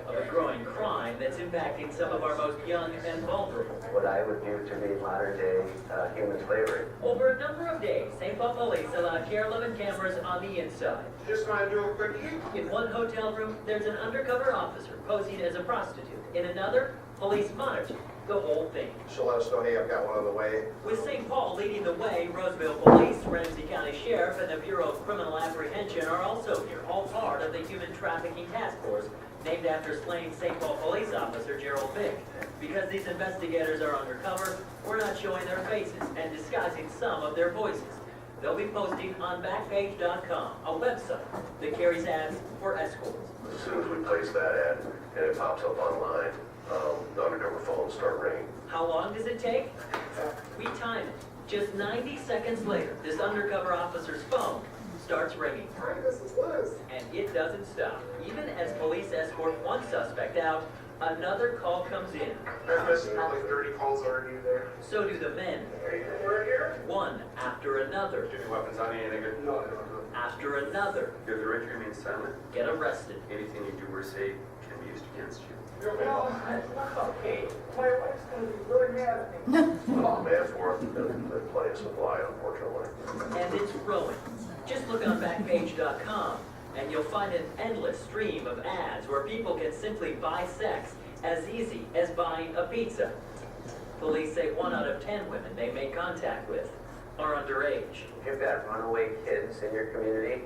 of a growing crime that's impacting some of our most young and vulnerable. What I would view to be modern day human slavery. Over a number of days, St. Paul police allowed CARE 11 cameras on the inside. Just want to do a quick In one hotel room, there's an undercover officer posing as a prostitute. In another, police monitor the whole thing. She'll let us know, hey, I've got one on the way. With St. Paul leading the way, Roseville Police, Ramsey County Sheriff, and the Bureau of Criminal Apprehension are also here, all part of the Human Trafficking Task Force, named after slain St. Paul police officer Gerald Vick. Because these investigators are undercover, we're not showing their faces and disguising some of their voices. They'll be posting on Backpage.com, a website that carries ads for escorts. As soon as we place that ad and it pops up online, the undercover phones start ringing. How long does it take? We time it. Just 90 seconds later, this undercover officer's phone starts ringing. Hi, this is Liz. And it doesn't stop. Even as police escort one suspect out, another call comes in. I've missed probably 30 calls already there. So do the men. We're here. One after another, Shooting weapons on you, nigga. No. after another, You have the right to remain silent. get arrested. Anything you do or say can be used against you. Okay, my wife's gonna be really mad at me. Man's worth, there's plenty of supply, unfortunately. And it's growing. Just look on Backpage.com and you'll find an endless stream of ads where people can simply buy sex as easy as buying a pizza. Police say 1 out of 10 women they make contact with are underage. You've got runaway kids in your community.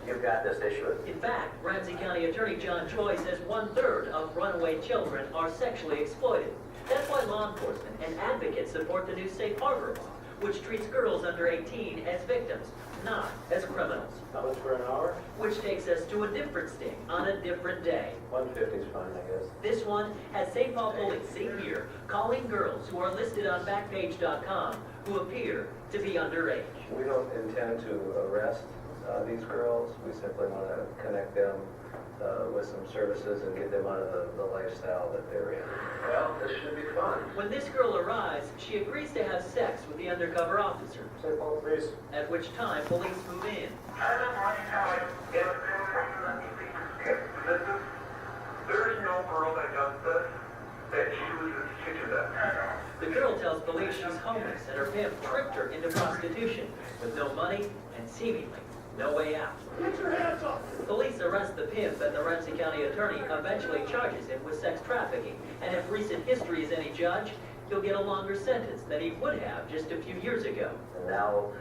You've got this issue with In fact, Ramsey County Attorney John Choi says 1/3 of runaway children are sexually exploited. That's why law enforcement and advocates support the new Safe Harbor law, which treats girls under 18 as victims, not as criminals. how much for an hour? Which takes us to a different sting on a different day. 150 is fine, I guess. This one has St. Paul police seen here calling girls who are listed on Backpage.com who appear to be underage. We don't intend to arrest these girls. We simply want to connect them with some services and get them out of the lifestyle that they're in. Well, this should be fun. When this girl arrives, she agrees to have sex with the undercover officer, Say, Paul, please. at which time police move in. There is no girl that does this, that she was considered that. The girl tells police she's homeless and her pimp tricked her into prostitution with no money and seemingly no way out. Get your hands up! Police arrest the pimp and the Ramsey County attorney eventually charges him with sex trafficking. And if recent history is any judge, he'll get a longer sentence than he would have just a few years ago. And now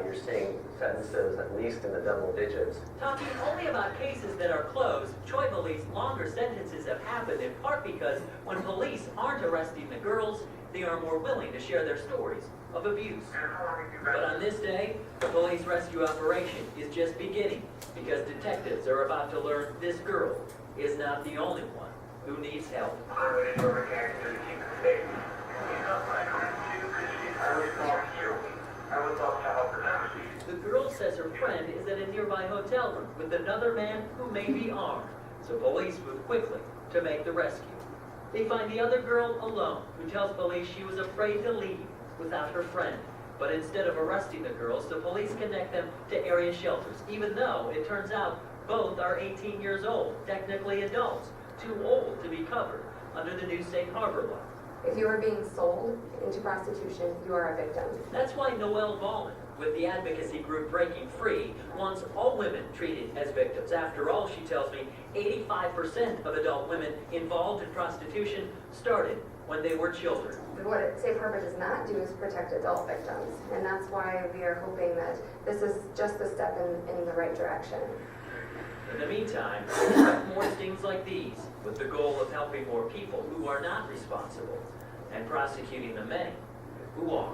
you're seeing sentences at least in the double digits. Talking only about cases that are closed, Choi believes longer sentences have happened in part because when police aren't arresting the girls, they are more willing to share their stories of abuse. But on this day, the police rescue operation is just beginning because detectives are about to learn this girl is not the only one who needs help. The girl says her friend is at a nearby hotel room with another man who may be armed, so police move quickly to make the rescue. They find the other girl alone, who tells police she was afraid to leave without her friend. But instead of arresting the girls, the police connect them to area shelters, even though it turns out both are 18 years old, technically adults, too old to be covered under the new Safe Harbor law. If you are being sold into prostitution, you are a victim. That's why Noelle Ballman, with the advocacy group Breaking Free, wants all women treated as victims. After all, she tells me, 85% of adult women involved in prostitution started when they were children. What Safe Harbor does not do is protect adult victims, and that's why we are hoping that this is just a step in the right direction. In the meantime, we expect more stings like these, with the goal of helping more people who are not responsible and prosecuting the many who are.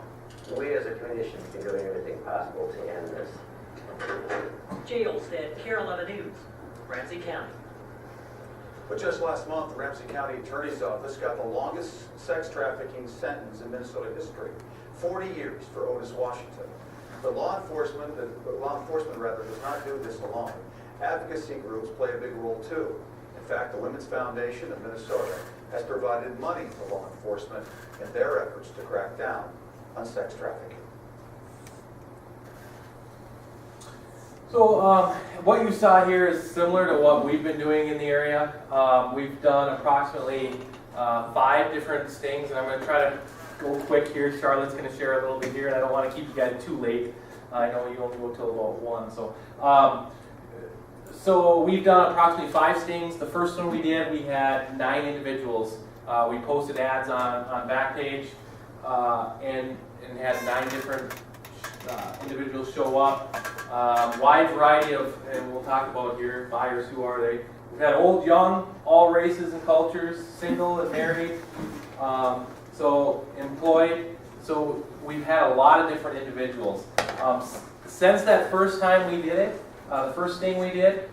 We as a community should be doing everything possible to end this. Jay Olstead, Carol 11 News, Ramsey County. But just last month, the Ramsey County Attorney's Office got the longest sex trafficking sentence in Minnesota history, 40 years for Otis Washington. But law enforcement does not do this alone. Advocacy groups play a big role too. In fact, the Women's Foundation of Minnesota has provided money to law enforcement in their efforts to crack down on sex trafficking. So what you saw here is similar to what we've been doing in the area. We've done approximately 5 different stings, and I'm going to try to go quick here. Charlotte's going to share a little bit here, and I don't want to keep you guys too late. I know you only go till about 1. So we've done approximately 5 stings. The first one we did, we had 9 individuals. We posted ads on Backpage and had 9 different individuals show up. Wide variety of, and we'll talk about here, buyers, who are they? We've had old, young, all races and cultures, single and married, so employed. So we've had a lot of different individuals. Since that first time we did it, the first thing we did,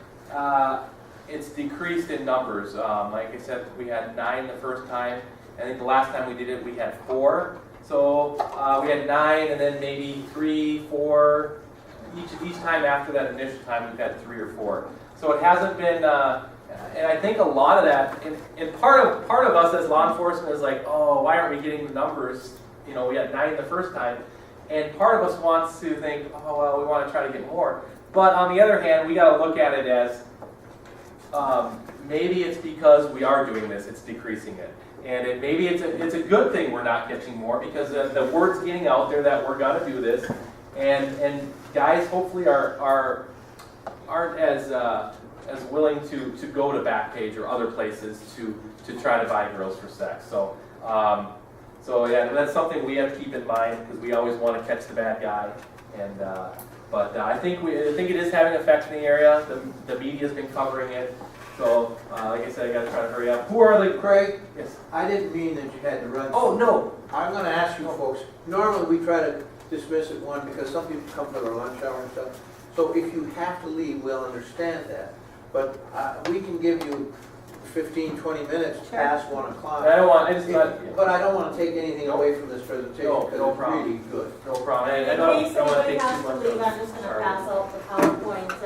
it's decreased in numbers. Like I said, we had 9 the first time. I think the last time we did it, we had 4. So we had 9, and then maybe 3, 4. Each time after that initial time, we've had 3 or 4. So it hasn't been, and I think a lot of that, and part of us as law enforcement is like, oh, why aren't we getting the numbers? You know, we had 9 the first time. And part of us wants to think, oh, well, we want to try to get more. But on the other hand, we got to look at it as maybe it's because we are doing this, it's decreasing it. And maybe it's a good thing we're not catching more, because the word's getting out there that we're going to do this. And guys hopefully aren't as willing to go to Backpage or other places to try to buy girls for sex. So yeah, that's something we have to keep in mind, because we always want to catch the bad guy. And but I think it is having an effect in the area. The media's been covering it. So like I said, I got to try to hurry up. Who are the Craig, Yes. I didn't mean that you had to run. Oh no. I'm going to ask you folks, normally we try to dismiss at one because some people come for their lunch hour and stuff. So if you have to leave, we'll understand that. But we can give you 15, 20 minutes past 1 o'clock. I don't want. But I don't want to take anything away from this presentation, No because no it's problem. really good. No problem. In I don't case want to anybody take has too to much leave, of I'm just gonna pass out the PowerPoints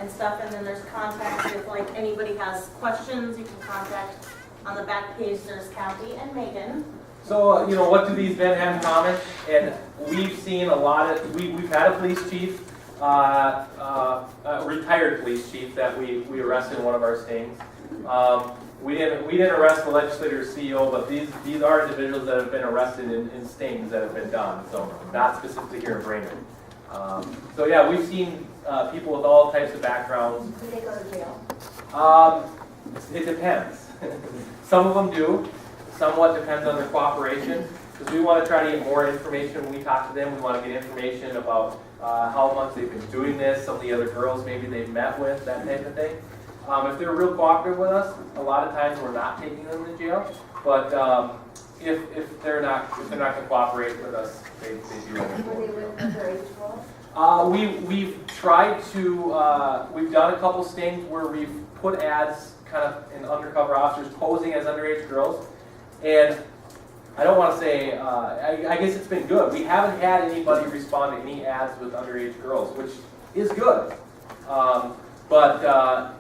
and stuff, and then there's contacts if like anybody has questions, you can contact on the back page, there's Kathy and Megan. So, what do these men have in common? And we've seen a lot of, we've had a police chief, a retired police chief that we arrested in one of our stings. We didn't arrest the legislator or CEO, but these are individuals that have been arrested in stings that have been done, so not specifically here in Brainerd. So yeah, we've seen people with all types of backgrounds. Do they go to jail? It depends. Some of them do. Somewhat depends on their cooperation, because we want to try to get more information when we talk to them. We want to get information about how much they've been doing this, some of the other girls maybe they've met with, that type of thing. If they're real cooperative with us, a lot of times we're not taking them to jail. But if they're not going to cooperate with us, they do it. Were they with underage girls? We've tried to, we've done a couple stings where we've put ads kind of in undercover officers posing as underage girls. And I don't want to say, I guess it's been good. We haven't had anybody respond to any ads with underage girls, which is good. But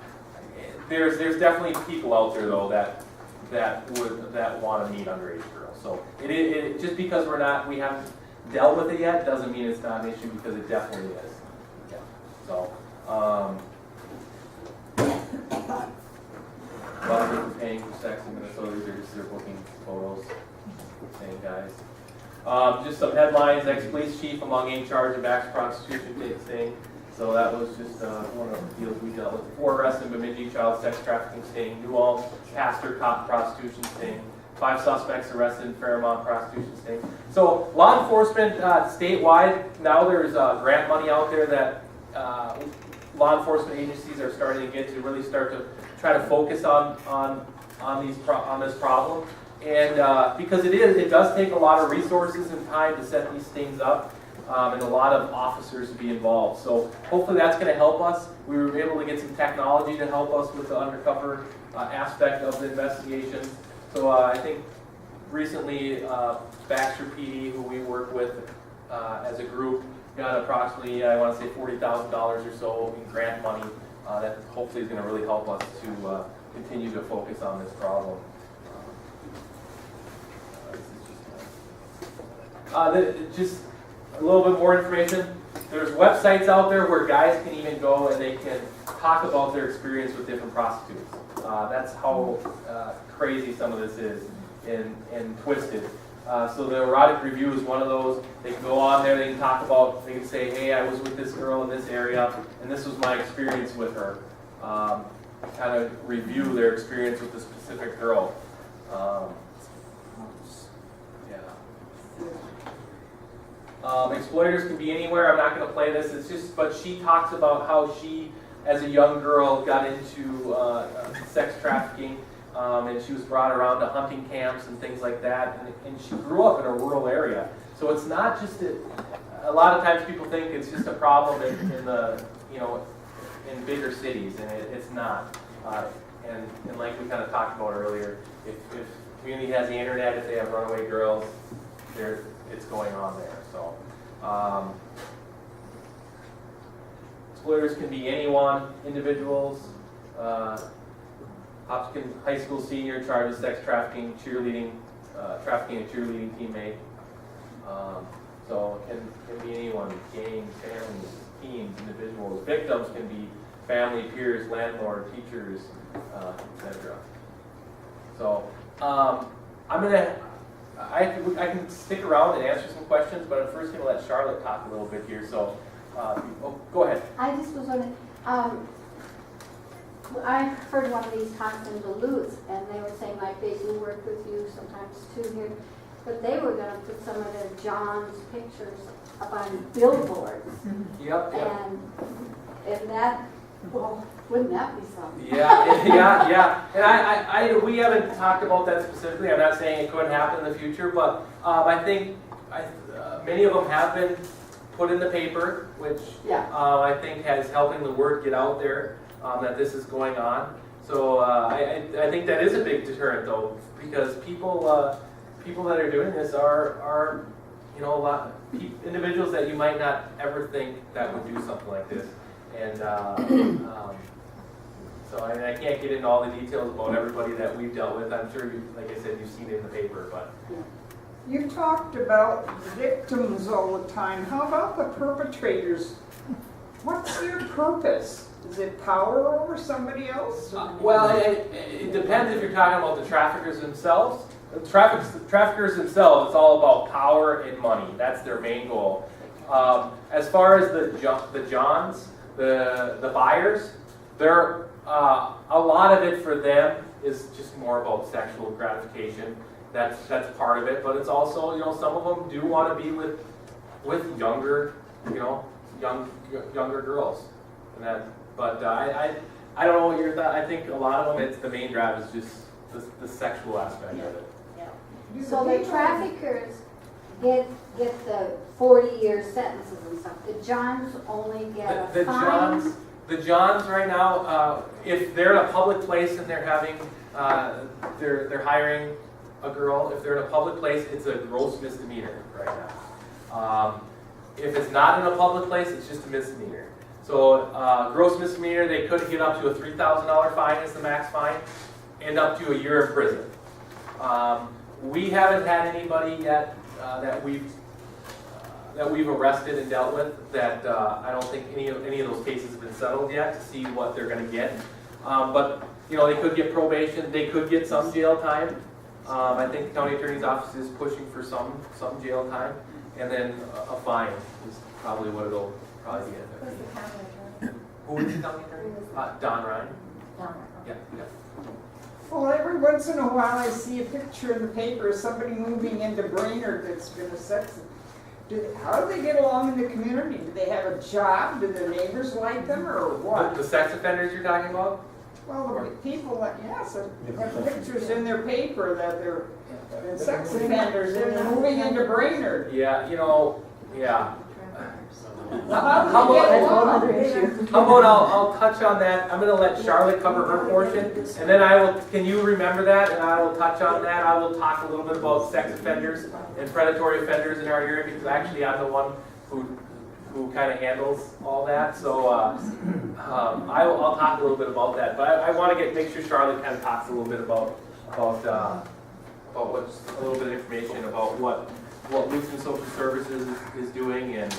there's definitely people out there though that want to meet underage girls. So it just because we haven't dealt with it yet doesn't mean it's not an issue, because it definitely is. Yeah. So a lot of people paying for sex in Minnesota. These are just their booking photos. Same guys. Just some headlines. Ex-police chief among 8 charged in mass prostitution sting. So that was just one of the deals we dealt with. 4 arrests in Bemidji, child sex trafficking sting. New Ulm, pastor caught prostitution sting. 5 suspects arrested in Fairmont prostitution sting. So law enforcement statewide, now there's grant money out there that law enforcement agencies are starting to get to really start to try to focus on this problem. And because it does take a lot of resources and time to set these things up, and a lot of officers to be involved. So hopefully that's going to help us. We were able to get some technology to help us with the undercover aspect of the investigation. So I think recently Baxter PD, who we work with as a group, got approximately, I want to say $40,000 or so in grant money that hopefully is going to really help us to continue to focus on this problem. Just a little bit more information. There's websites out there where guys can even go and they can talk about their experience with different prostitutes. That's how crazy some of this is and twisted. So the erotic review is one of those. They can go on there, they can talk about, they can say, hey, I was with this girl in this area, and this was my experience with her. Kind of review their experience with the specific girl. Exploiters can be anywhere. I'm not going to play this. It's just, but she talks about how she, as a young girl, got into sex trafficking, and she was brought around to hunting camps and things like that. And she grew up in a rural area, so it's not just a lot of times people think it's just a problem in the in bigger cities, and it's not. And like we kind of talked about earlier, if community has the internet, if they have runaway girls, it's going on there. So exploiters can be anyone, individuals. Hopkins High School senior charged with sex trafficking, trafficking a cheerleading teammate. So teens, individuals. Victims can be family, peers, landlord, teachers, etc. So I can stick around and answer some questions, but I'm first going to let Charlotte talk a little bit here. So go ahead. I just was wondering, I heard one of these talks in Duluth, and they were saying like they do work with you sometimes too here, but they were going to put some of their John's pictures up on billboards. Yep. And that, well, wouldn't that be something? Yeah. And we haven't talked about that specifically. I'm not saying it couldn't happen in the future, but I think many of them have been put in the paper, which I think has helping the word get out there that this is going on. So I think that is a big deterrent, though, because people that are doing this are a lot individuals that you might not ever think that would do something like this, and so I can't get into all the details about everybody that we've dealt with. I'm sure, like I said, you've seen it in the paper, but. You talked about victims all the time. How about the perpetrators? What's their purpose? Is it power over somebody else? Well, it depends if you're talking about the traffickers themselves. The traffickers themselves, it's all about power and money. That's their main goal. As far as the Johns, the buyers, they're a lot of it for them is just more about sexual gratification. That's part of it, but it's also, some of them do want to be with younger, younger girls, and that. But I don't know what your thought. I think a lot of them, it's the main drive is just the sexual aspect of it. So the traffickers get the 40-year sentences and stuff. The Johns only get a fine. The Johns right now, if they're in a public place and they're having, they're hiring a girl. If they're in a public place, it's a gross misdemeanor right now. If it's not in a public place, it's just a misdemeanor. So gross misdemeanor, they could get up to a $3,000 fine as the max fine, and up to a year in prison. We haven't had anybody yet that we've arrested and dealt with that I don't think any of those cases have been settled yet to see what they're going to get. But they could get probation, they could get some jail time. I think the county attorney's office is pushing for some jail time, and then a fine is probably what it'll probably be. Who's the county attorney? Who is the county attorney? Don Ryan. Don Ryan. Yeah. Well, every once in a while I see a picture in the paper of somebody moving into Brainerd that's been a sex. How do they get along in the community? Do they have a job? Do the neighbors like them, or what? The sex offenders you're talking about? Well, the people that, yes, have pictures in their paper that they're sex offenders and they're moving into Brainerd. Yeah, yeah. How about I'll touch on that. I'm going to let Charlotte cover her portion, and then can you remember that, and I will touch on that. I will talk a little bit about sex offenders and predatory offenders in our area, because actually I'm the one who kind of handles all that. So I'll talk a little bit about that. But I want to make sure Charlotte kind of talks a little bit about what's a little bit of information about what Lutheran Social Services is doing and.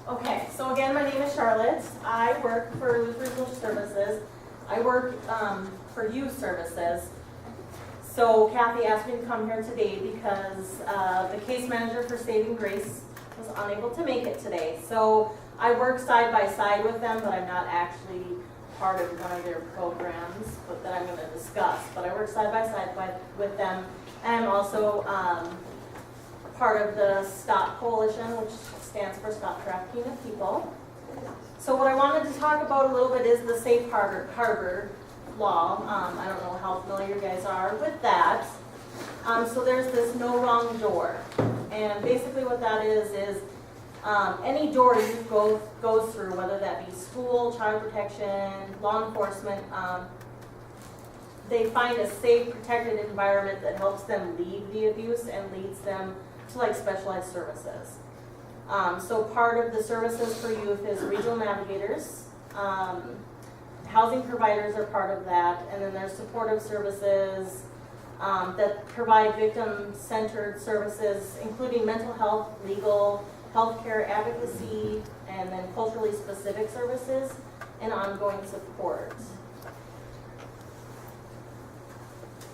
Okay, so again, my name is Charlotte. I work for Lutheran Social Services. I work for youth services. So Kathy asked me to come here today because the case manager for Saving Grace was unable to make it today. So I work side by side with them, but I'm not actually part of one of their programs that I'm going to discuss. But I work side by side with them, and I'm also part of the STOP Coalition, which stands for Stop Trafficking of People. So what I wanted to talk about a little bit is the Safe Harbor law. I don't know how familiar you guys are with that. So there's this no wrong door. And basically what that is any door you go through, whether that be school, child protection, law enforcement, they find a safe, protected environment that helps them leave the abuse and leads them to like specialized services. So part of the services for youth is regional navigators. Housing providers are part of that, and then there's supportive services, that provide victim-centered services, including mental health, legal, healthcare advocacy, and then culturally specific services and ongoing support.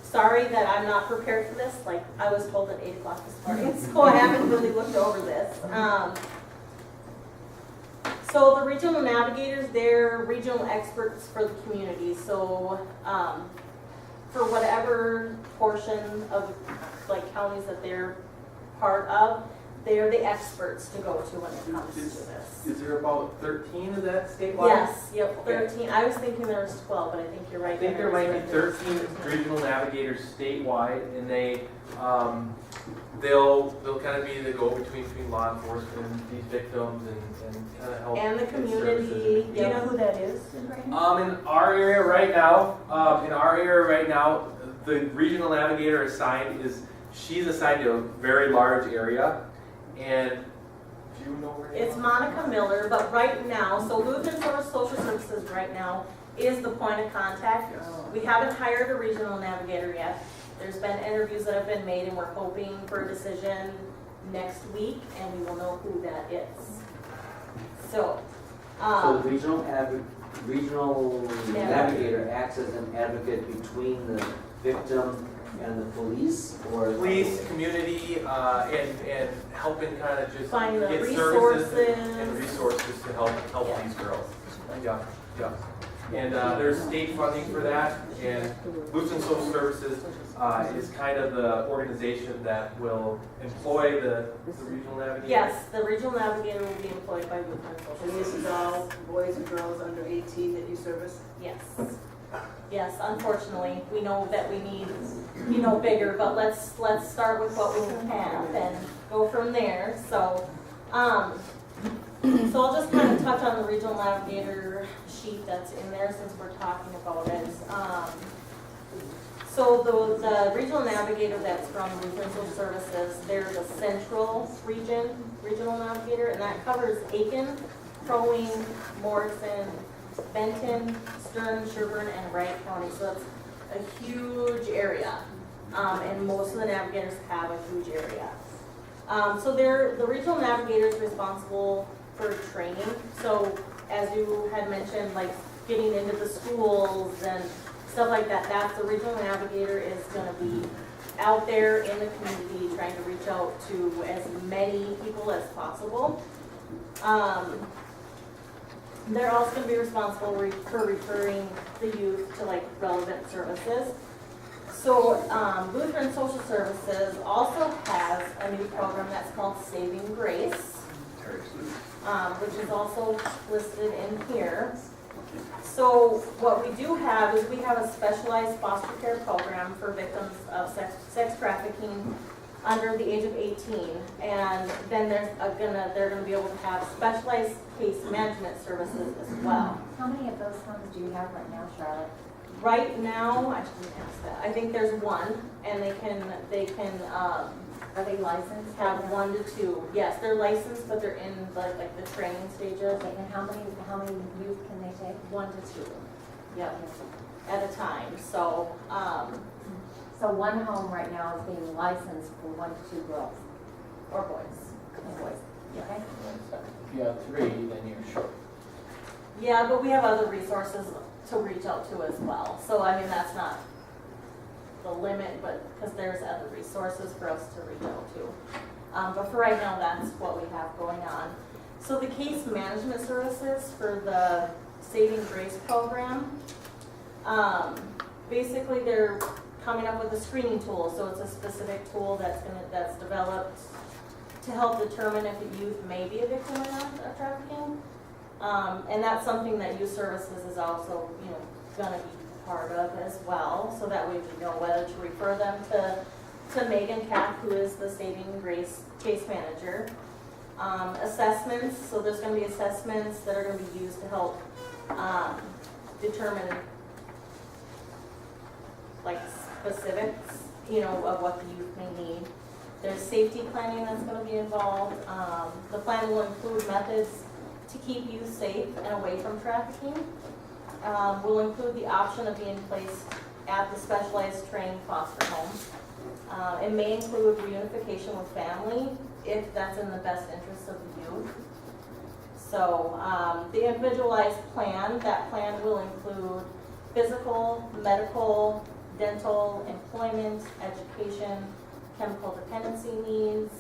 Sorry that I'm not prepared for this, like I was told at 8 o'clock this morning, so I haven't really looked over this. So the regional navigators, they're regional experts for the community. So for whatever portion of like counties that they're part of, they're the experts to go to when it comes to this. Is there about 13 of that statewide? Yes, yep, 13. I was thinking there was 12, but I think you're right. I think there might be 13 regional navigators statewide, and they'll kind of be the go-between between law enforcement and these victims and kind of help. And the get community. services. Do you know who that is? In our area right now, the regional navigator she's assigned to a very large area, and do you know where? It's Monica Miller, but right now, so Lutheran Social Services right now is the point of contact. Yes. We haven't hired a regional navigator yet. There's been interviews that have been made, and we're hoping for a decision next week, and we will know who that is. So the regional navigator acts as an advocate between the victim and the police, or Police, community, and helping kind of just Find the get resources. services and resources to help Yeah. these girls. Yeah. And there's state funding for that, and Lutheran Social Services is kind of the organization that will employ the regional navigator. yes, the regional navigator will be employed by Lutheran Social And this Services. is all boys and girls under 18 that you service? Yes. Yes, unfortunately, we know that we need, bigger, but let's start with what we can have and go from there. So, so I'll just kind of touch on the regional navigator sheet that's in there since we're talking about it. So the regional navigator that's from Lutheran Social Services, they're the central regional navigator, and that covers Aiken, Crow Wing, Morrison, Benton, Stern, Sherburne, and Wright County. So that's a huge area, and most of the navigators have a huge area. So the regional navigator is responsible for training. So as you had mentioned, like getting into the schools and stuff like that, that's the regional navigator is going to be out there in the community trying to reach out to as many people as possible. They're also going to be responsible for referring the youth to like relevant services. So Lutheran Social Services also has a new program that's called Saving Grace, which is also listed in here. So what we do have is we have a specialized foster care program for victims of sex trafficking under the age of 18, and then they're gonna be able to have specialized case management services as well. How many of those homes do you have right now, Charlotte? Right now, I shouldn't ask that. I think there's one, and they can Are they licensed? have 1 to 2. Yes, they're licensed, but they're in like the training stages. Okay, and how many youth can they take? 1 to 2. Yep, at a time. So, So one home right now is being licensed for 1 to 2 girls or boys. and boys. Okay? If you have 3, then you're short. Yeah, but we have other resources to reach out to as well. So, I mean, that's not the limit, but because there's other resources for us to reach out to. But for right now, that's what we have going on. So the case management services for the Saving Grace program, basically they're coming up with a screening tool. So it's a specific tool that's developed to help determine if a youth may be a victim or not of trafficking. And that's something that youth services is also, going to be part of as well. So that way we know whether to refer them to Megan Kapp, who is the Saving Grace case manager. Assessments, so there's going to be assessments that are going to be used to help determine like specifics, of what the youth may need. There's safety planning that's going to be involved. The plan will include methods to keep youth safe and away from trafficking. Will include the option of being placed at the specialized trained foster home. It may include reunification with family if that's in the best interest of the youth. So the individualized plan, that plan will include physical, medical, dental, employment, education, chemical dependency needs,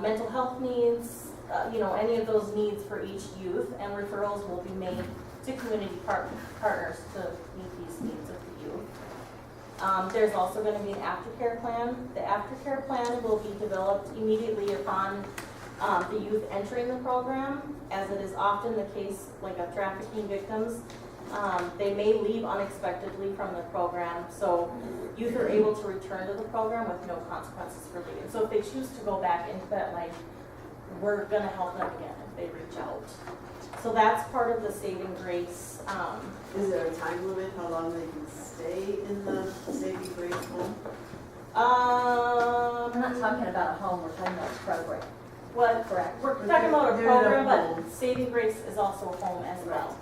mental health needs, any of those needs for each youth, and referrals will be made to community partners to meet these needs of the youth. There's also going to be an aftercare plan. The aftercare plan will be developed immediately upon the youth entering the program, as it is often the case, like of trafficking victims. They may leave unexpectedly from the program, so youth are able to return to the program with no consequences for leaving. So if they choose to go back into that life, we're going to help them again if they reach out. So that's part of the saving grace. Is there a time limit how long they can stay in the saving grace home? We're not talking about a home, we're talking about a program. What? Correct. We're talking about a They're in a program, home. but saving grace is also a home as well.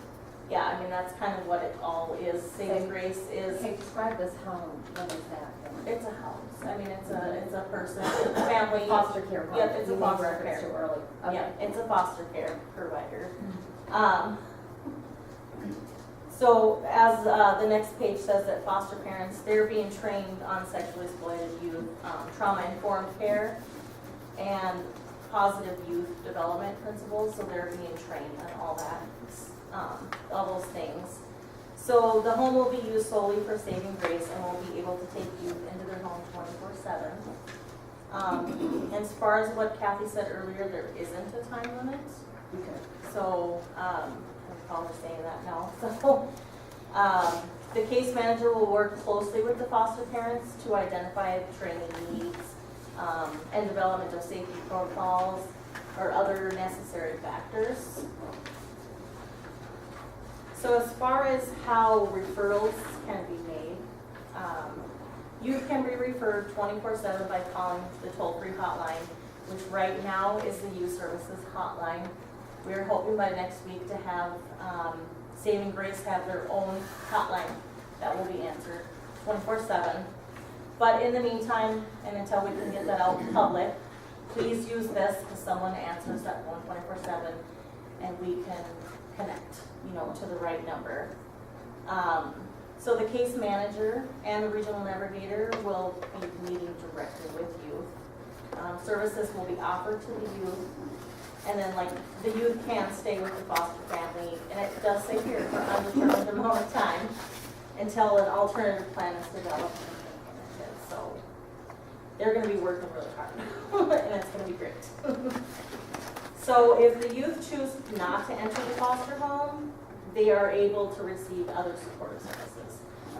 Yeah, I mean, that's kind of what it all is. Saving grace is, Okay, describe this home, what is that? it's a house. I mean, it's a person, a family. Foster care home. Yep, it's a You made foster reference care. to early. Okay. Yeah, it's a foster care provider. So as the next page says, that foster parents, they're being trained on sexually exploited youth, trauma-informed care, and positive youth development principles, so they're being trained on all that, all those things. So the home will be used solely for saving grace and will be able to take youth into their home 24/7. As far as what Kathy said earlier, there isn't a time limit. Okay. So, I recall her saying that now. So, the case manager will work closely with the foster parents to identify training needs and development of safety protocols or other necessary factors. So as far as how referrals can be made, youth can be referred 24/7 by calling the toll-free hotline, which right now is the Youth Services Hotline. We're hoping by next week to have Saving Grace have their own hotline that will be answered 24/7. But in the meantime, and until we can get that out in public, please use this because someone answers that phone 24/7 and we can connect, to the right number. So the case manager and the regional navigator will be meeting directly with youth. Services will be offered to the youth, and then the youth can stay with the foster family, and it does say here for undetermined amount of time until an alternative plan is developed and implemented. So they're going to be working really hard, and it's going to be great. So if the youth choose not to enter the foster home, they are able to receive other supportive services.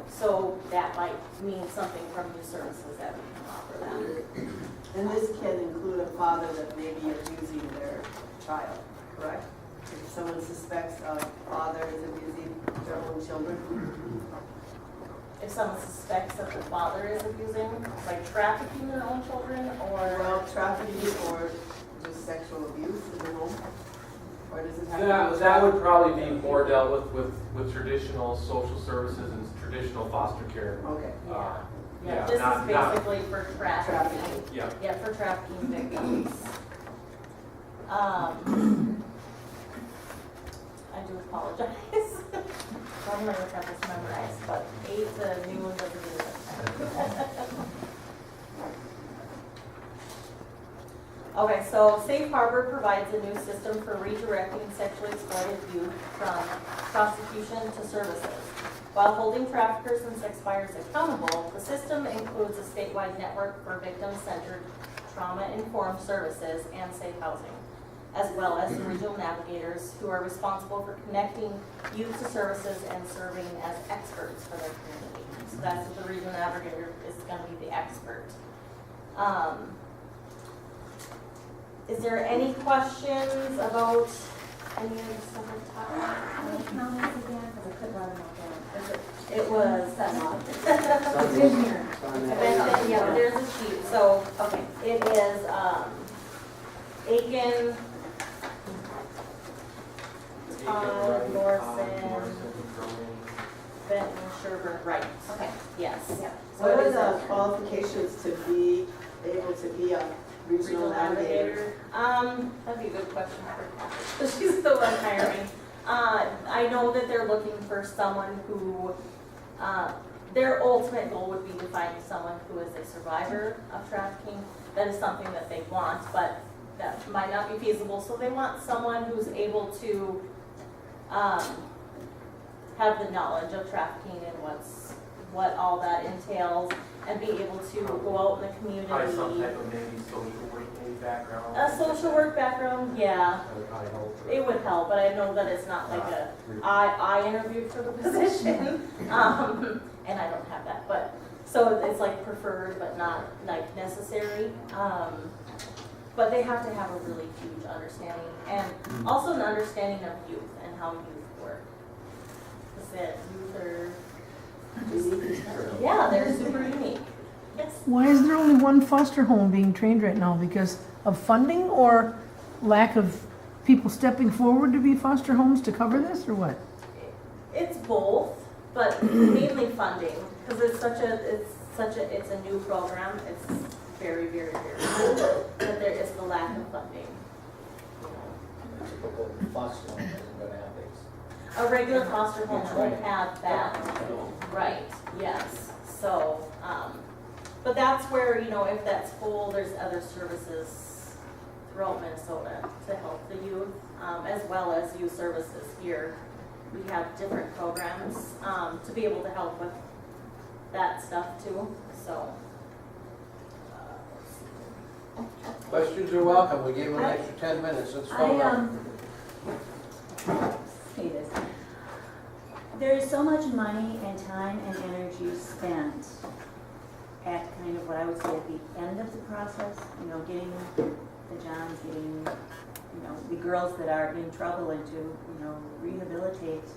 So that might mean something from Youth Services that we can offer them. And this can include a father that may be abusing their child, correct? If someone suspects a father is abusing their own children? If someone suspects that the father is abusing, like trafficking their own children, or... Well, trafficking or just sexual abuse in the home? Or does it have to be... That would probably be more dealt with traditional social services and traditional foster care. Okay. Yeah, this is basically for trafficking. Yeah. Yeah, for trafficking victims. I do apologize. Normally I would have this memorized, but 8, the new one doesn't do that. Okay, so Safe Harbor provides a new system for redirecting sexually exploited youth from prostitution to services. While holding traffickers and sex buyers accountable, the system includes a statewide network for victim-centered, trauma-informed services and safe housing, as well as the regional navigators who are responsible for connecting youth to services and serving as experts for their community. So that's what the regional navigator is going to be, the expert. Is there any questions about any of the stuff we've talked about? Any comments again? Because I couldn't write them all down. It was, It's in here. yeah, there's a sheet, so, okay, it is, Aiken, Todd, Morrison, Benton, Sherburne, right. Okay. Yes. Yeah. What are the qualifications to be able to be a regional navigator? That'd be a good question for Kathy. She's the one hiring. I know that they're looking for someone who, their ultimate goal would be to find someone who is a survivor of trafficking. That is something that they want, but that might not be feasible. So they want someone who's able to have the knowledge of trafficking and what all that entails, and be able to go out in the community. Probably some type of maybe social work maybe background. A social work background, yeah. That would probably help. It would help, but I know that it's not like I interviewed for the position, and I don't have that, but, so it's like preferred, but not like necessary. But they have to have a really huge understanding, and also an understanding of youth and how youth work. Is that youth are, yeah, they're super unique. Yes. Why is there only one foster home being trained right now? Because of funding or lack of people stepping forward to be foster homes to cover this, or what? It's both, but mainly funding, because it's a new program. It's very, very, very new, but there is the lack of funding. Typical foster home isn't gonna have these. A regular foster home won't have that. Right, yes. So, but that's where, if that's full, there's other services throughout Minnesota to help the youth, as well as youth services here. We have different programs to be able to help with that stuff too, so. Questions are welcome. We gave them an extra 10 minutes. Let's follow up. Say this. There is so much money and time and energy spent at kind of what I would say at the end of the process, getting the Johns, getting, the girls that are in trouble and to, rehabilitate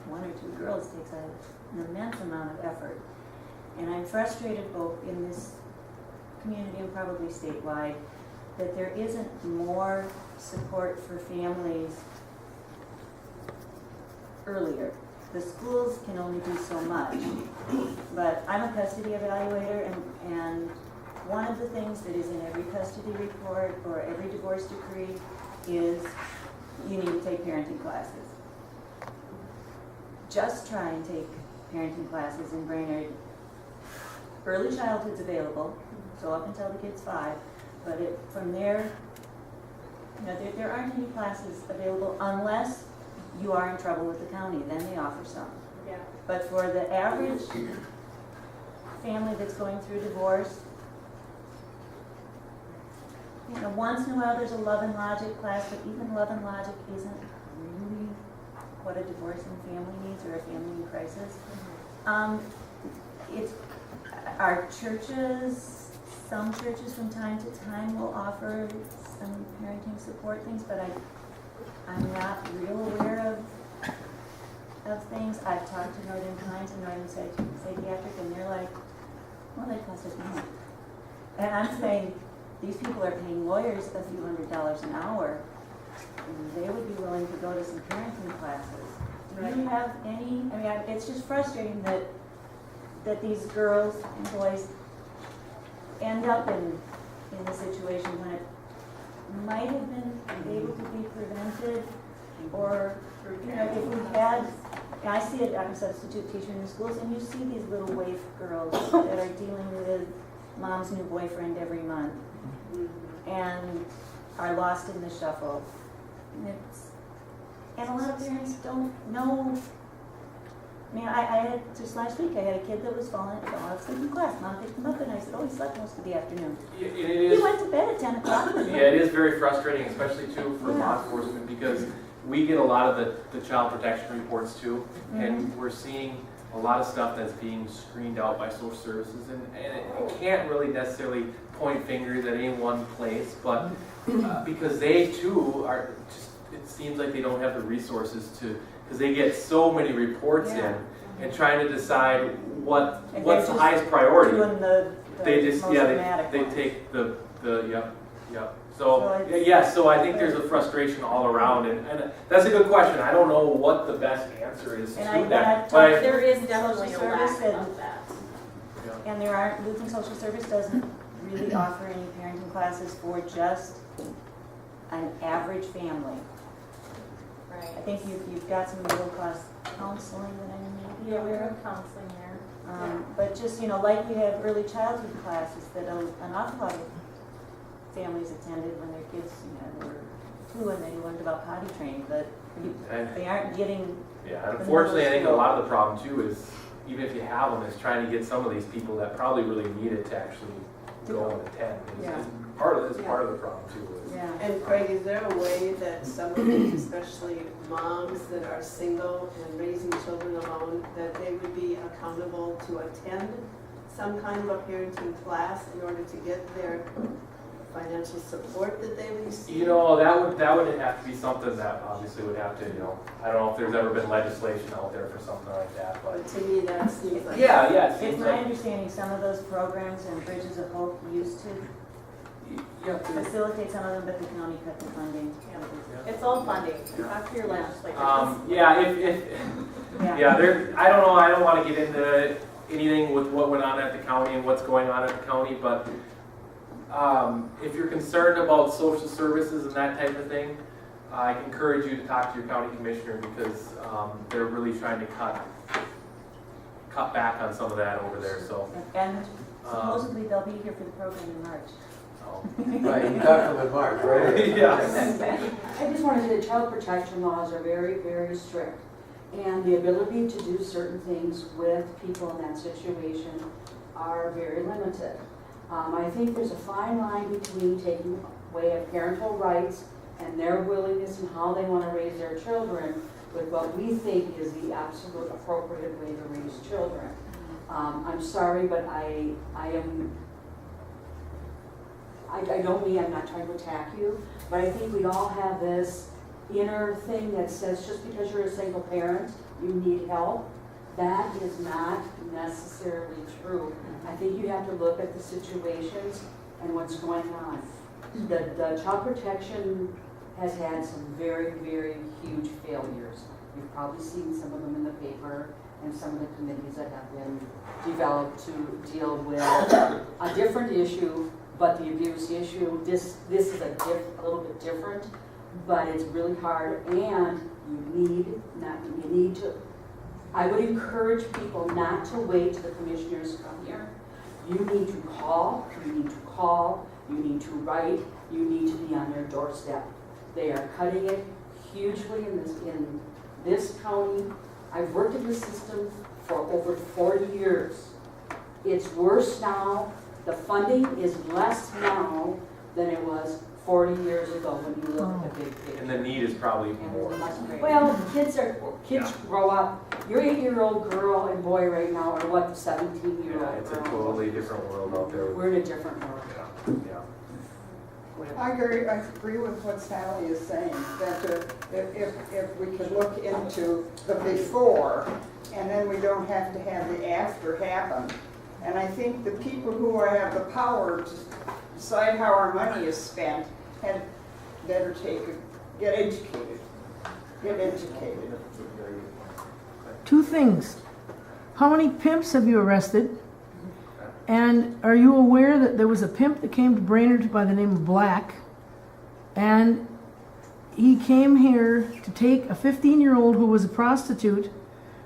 one or two girls takes an immense amount of effort. And I'm frustrated both in this community and probably statewide that there isn't more support for families earlier. The schools can only do so much, but I'm a custody evaluator, and one of the things that is in every custody report or every divorce decree is you need to take parenting classes. Just try and take parenting classes in Brainerd. Early childhood's available, so up until the kid's 5, but from there, there aren't any classes available unless you are in trouble with the county, then they offer some. Yeah. But for the average family that's going through divorce, once in a while there's a love and logic class, but even love and logic isn't really what a divorcing family needs or a family in crisis. It's our churches, some churches from time to time will offer some parenting support things, but I'm not real aware of things. I've talked to Northern Pines and Northern Psychiatric, and they're like, well, that costs us money. And I'm saying, these people are paying lawyers a few $100s an hour, and they would be willing to go to some parenting classes. Do you have any, it's just frustrating that these girls and boys end up in the situation when it might have been able to be prevented, or if we had, I see it, I'm a substitute teacher in the schools, and you see these little waif girls that are dealing with mom's new boyfriend every month and are lost in the shuffle. And a lot of parents don't know. I had, just last week, I had a kid that was falling asleep in class. Mom picked him up, and I said, he slept most of the afternoon. He went to bed at 10 o'clock. Yeah, it is very frustrating, especially too for law enforcement, because we get a lot of the child protection reports too, and we're seeing a lot of stuff that's being screened out by social services, and it can't really necessarily point fingers at any one place, but because they too are just, it seems like they don't have the resources to, because they get so many reports in, and trying to decide what's the highest priority. Doing the They just, most yeah, dramatic they ones. take the Yep. So So, it's- yes, so I think there's a frustration all around, and that's a good question. I don't know what the best answer is to And that. But I- There is Social definitely a lack service and- of that. And there aren't, Lutheran Social Service doesn't really offer any parenting classes for just an average family. I Right. think you've got some middle-class counseling that I may be Yeah, we aware have of. counseling there. But just, like we have early childhood classes that an awful lot of families attended when their kids, were 2 and they learned about potty training, but they aren't getting. Yeah, and unfortunately, I think a lot of the problem too is, even if you have them, is trying to get some of these people that probably really need it to actually go and attend. Is part of the problem too. Yeah. And Craig, is there a way that some of these, especially moms that are single and raising children alone, that they would be accountable to attend some kind of a parenting class in order to get their financial support that they receive? That would have to be something that obviously would have to, I don't know if there's ever been legislation out there for something like that, but. But to me, that seems like. Yeah, it It's seems my like. understanding some of those programs and Bridges of Hope used to facilitate some of them, but the county cut the funding. It's all funding. Talk to your legislature. I don't know, I don't want to get into anything with what went on at the county and what's going on at the county, but if you're concerned about social services and that type of thing, I encourage you to talk to your county commissioner because they're really trying to cut back on some of that over there, so. And supposedly they'll be here for the program in March. Right, you talked to them in March, right? Yeah. I just want to say the child protection laws are very, very strict. And the ability to do certain things with people in that situation are very limited. I think there's a fine line between taking away of parental rights and their willingness and how they want to raise their children with what we think is the absolute appropriate way to raise children. I'm sorry, but I don't mean I'm not trying to attack you, but I think we all have this inner thing that says just because you're a single parent, you need help. That is not necessarily true. I think you have to look at the situations and what's going on. The child protection has had some very, very huge failures. You've probably seen some of them in the paper and some of the committees that have been developed to deal with a different issue, but the abuse issue, this is a little bit different, but it's really hard, and you need to, I would encourage people not to wait till the commissioners come here. You need to call, you need to write, you need to be on their doorstep. They are cutting it hugely in this county. I've worked in the system for over 40 years. It's worse now. The funding is less now than it was 40 years ago when you look at the big picture. And the need is probably more. Well, kids grow up. Your 8-year-old girl and boy right now are what, the 17-year-old girl? It's a totally different world out there. We're in a different world. Yeah. I agree with what Sally is saying, that if we could look into the before, and then we don't have to have the after happen. And I think the people who have the power to decide how our money is spent had better get educated. Get educated. 2 things. How many pimps have you arrested? And are you aware that there was a pimp that came to Brainerd by the name of Black, and he came here to take a 15-year-old who was a prostitute,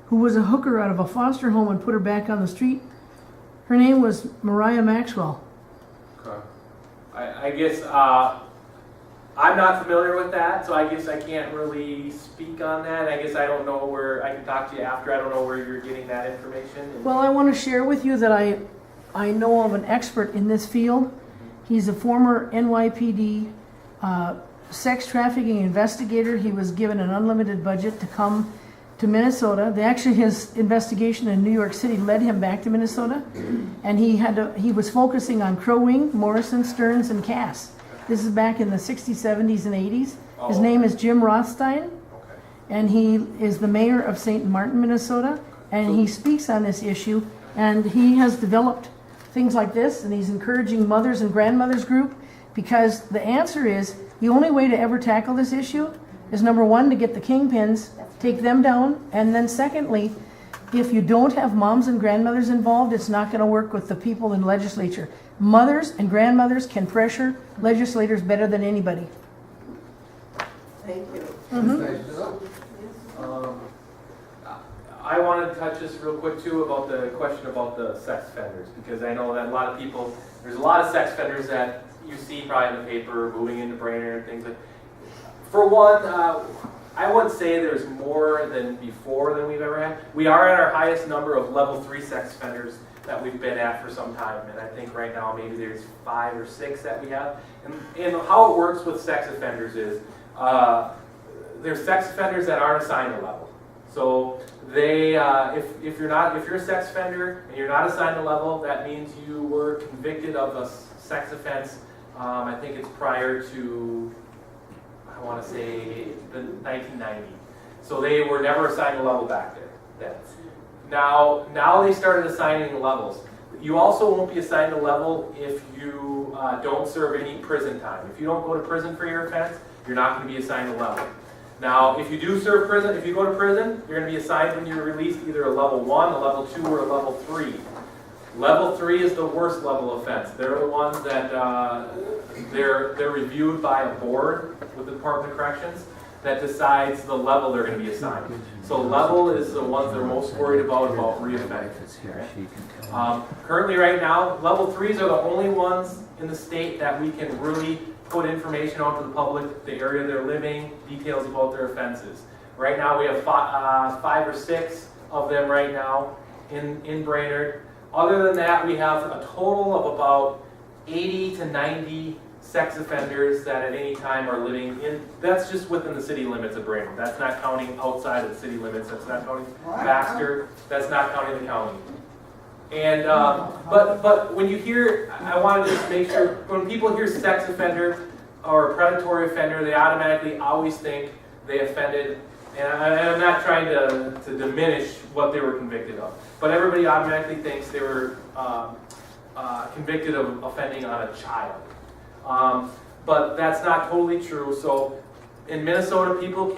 who was a hooker out of a foster home, and put her back on the street? Her name was Mariah Maxwell. Okay. I guess I'm not familiar with that, so I guess I can't really speak on that. I guess I don't know where, I can talk to you after, I don't know where you're getting that information. Well, I want to share with you that I know of an expert in this field. He's a former NYPD sex trafficking investigator. He was given an unlimited budget to come to Minnesota. Actually, his investigation in New York City led him back to Minnesota, and he was focusing on Crow Wing, Morrison, Stearns, and Cass. This is back in the 60s, 70s, and 80s. His name is Jim Rothstein, and he is the mayor of St. Martin, Minnesota, and he speaks on this issue, and he has developed things like this, and he's encouraging mothers and grandmothers group Because the answer is, the only way to ever tackle this issue is number one, to get the kingpins, take them down, and then secondly, if you don't have moms and grandmothers involved, it's not going to work with the people in legislature. Mothers and grandmothers can pressure legislators better than anybody. Thank you. I wanted to touch just real quick too about the question about the sex offenders, because I know that a lot of people, there's a lot of sex offenders that you see probably in the paper moving into Brainerd and things like. For one, I wouldn't say there's more than before than we've ever had. We are at our highest number of level 3 sex offenders that we've been at for some time, and I think right now maybe there's 5 or 6 that we have. And how it works with sex offenders is there's sex offenders that aren't assigned a level. So they, if you're a sex offender and you're not assigned a level, that means you were convicted of a sex offense. I think it's prior to, I want to say, the 1990. So they were never assigned a level back there. Then. Now they started assigning levels. You also won't be assigned a level if you don't serve any prison time. If you don't go to prison for your offense, you're not going to be assigned a level. Now, if you do serve prison, if you go to prison, you're going to be assigned when you're released either a level 1, a level 2, or a level 3. Level 3 is the worst level offense. They're the ones that they're reviewed by a board with the Department of Corrections that decides the level they're going to be assigned. So level is the ones they're most worried about reoffending. Currently right now, level 3s are the only ones in the state that we can really put information out to the public, the area they're living, details about their offenses. Right now we have 5 or 6 of them right now in Brainerd. Other than that, we have a total of about 80 to 90 sex offenders that at any time are living in, that's just within the city limits of Brainerd. That's not counting outside of the city limits. That's not counting Baxter. That's not counting the county. And but when you hear, I want to just make sure, when people hear sex offender or predatory offender, they automatically always think they offended. And I'm not trying to diminish what they were convicted of, but everybody automatically thinks they were convicted of offending on a child. But that's not totally true. So in Minnesota, people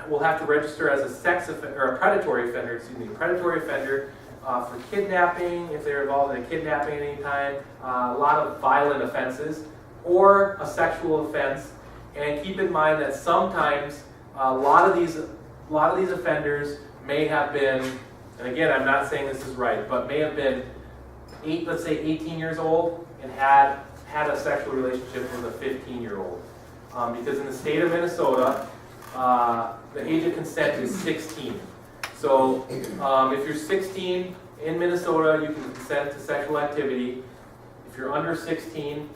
will have to register as a sex offender or a predatory offender. Excuse me, predatory offender. For kidnapping, if they're involved in a kidnapping at any time, a lot of violent offenses, or a sexual offense. And keep in mind that sometimes a lot of these offenders may have been, and again, I'm not saying this is right, but may have been let's say 18 years old and had a sexual relationship with a 15-year-old. Because in the state of Minnesota, the age of consent is 16. So if you're 16 in Minnesota, you can consent to sexual activity. If you're under 16,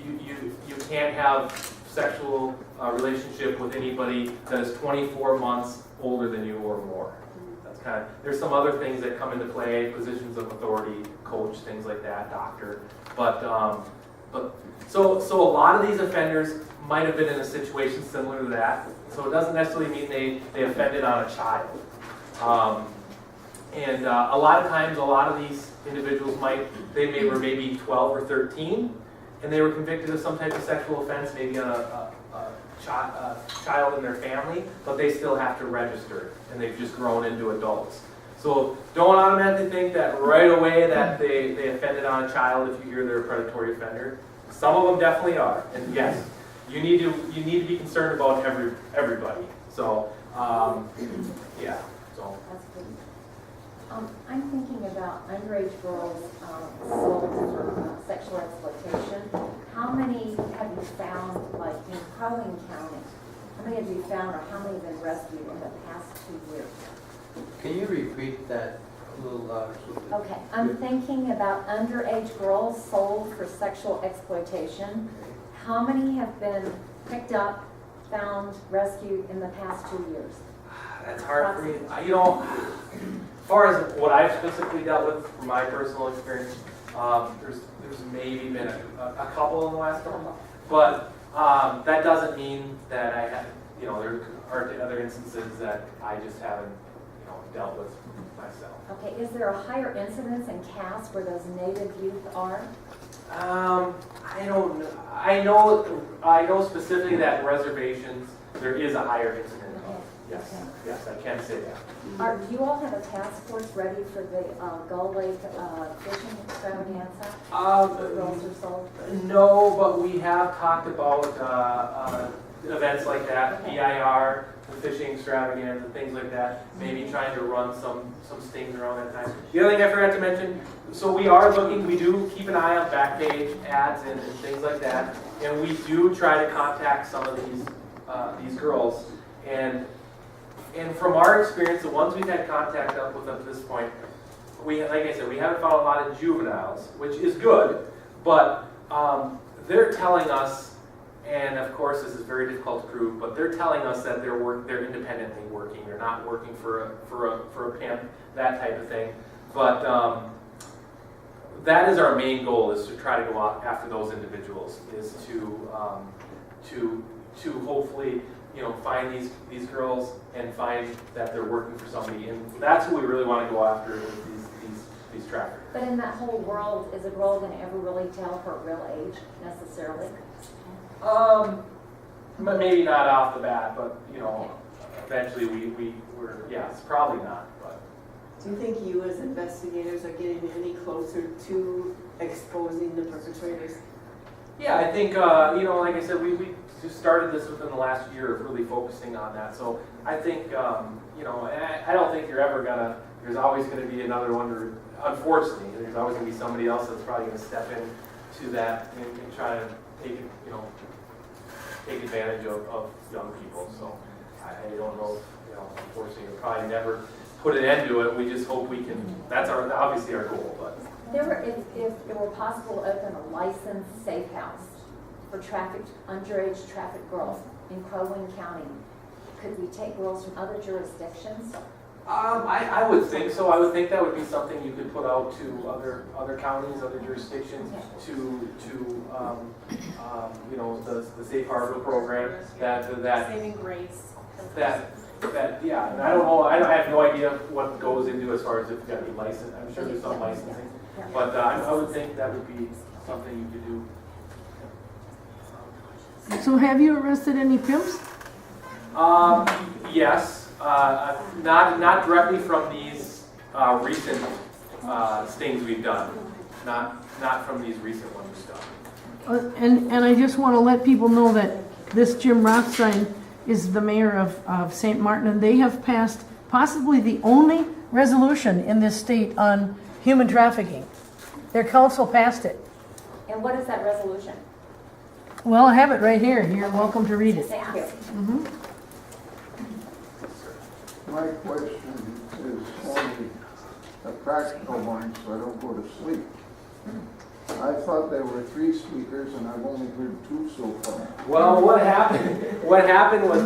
you can't have sexual relationship with anybody that is 24 months older than you or more. That's kind of, there's some other things that come into play, positions of authority, coach, things like that, doctor. But so a lot of these offenders might have been in a situation similar to that. So it doesn't necessarily mean they offended on a child. And a lot of times, a lot of these individuals were maybe 12 or 13, and they were convicted of some type of sexual offense, maybe on a child in their family, but they still have to register, and they've just grown into adults. So don't automatically think that right away that they offended on a child if you hear they're a predatory offender. Some of them definitely are, and yes, you need to be concerned about everybody. So yeah. So that's good. I'm thinking about underage girls sold for sexual exploitation. How many have you found, like in Crow County? How many have you found, or how many have been rescued in the past 2 years? Can you repeat that a little louder? Okay, I'm thinking about underage girls sold for sexual exploitation. How many have been picked up, found, rescued in the past 2 years? That's hard for me. You know, as far as what I've specifically dealt with from my personal experience, there's maybe been a couple in the last couple months, but that doesn't mean that I have, there aren't other instances that I just haven't, dealt with myself. Okay, is there a higher incidence in Cass where those Native youth are? I don't know. I know specifically that in reservations, there is a higher incident of. Yes, yes, I can say that. Do you all have a task force ready for the Gull Lake fishing extravaganza? Where girls are sold? No, but we have talked about events like that, PIR, the fishing extravaganza, things like that. Maybe trying to run some stings around that time. The other thing I forgot to mention, so we are looking, we do keep an eye on Backpage ads and things like that, and we do try to contact some of these girls. And from our experience, the ones we've had contact up with up to this point, like I said, we haven't found a lot of juveniles, which is good, but they're telling us, and of course this is very difficult to prove, but they're telling us that they're independently working. They're not working for a pimp, that type of thing. But that is our main goal, is to try to go out after those individuals, is to hopefully, you know, find these girls and find that they're working for somebody, and that's who we really want to go after, these traffickers. But in that whole world, is a girl going to ever really tell her real age necessarily? But maybe not off the bat, but you know, eventually we're it's probably not. But Do you think you as investigators are getting any closer to exposing the perpetrators? yeah, I think you know, like I said, we just started this within the last year of really focusing on that. So I think you know, I don't think there's always gonna be another one. Unfortunately, there's always gonna be somebody else that's probably gonna step in to that and try to take advantage of young people. So I don't know, you know, unfortunately we'll probably never put an end to it. We just hope we can, that's obviously our goal. But If it were possible to open a licensed safe house for underage trafficked girls in Crow Wing County, could we take girls from other jurisdictions? I would think so. I would think that would be something you could put out to other counties, other jurisdictions, to you know, the Safe Harbor program, that Saving grace. that yeah. And I don't know. I have no idea what goes into as far as if you've got to be licensed. I'm sure there's some licensing, but I would think that would be something you could do. So have you arrested any pimps? Yes. Not directly from these recent stings we've done. Not from these recent ones we've done. And I just want to let people know that this Jim Rothstein is the mayor of St. Martin, and they have passed possibly the only resolution in this state on human trafficking. Their council passed it. And what is that resolution? Well, I have it right here. You're welcome to read it. Thank you. Mm-hmm. My question is only a practical one, so I don't go to sleep. I thought there were 3 speakers, and I've only heard 2 so far. Well, what happened was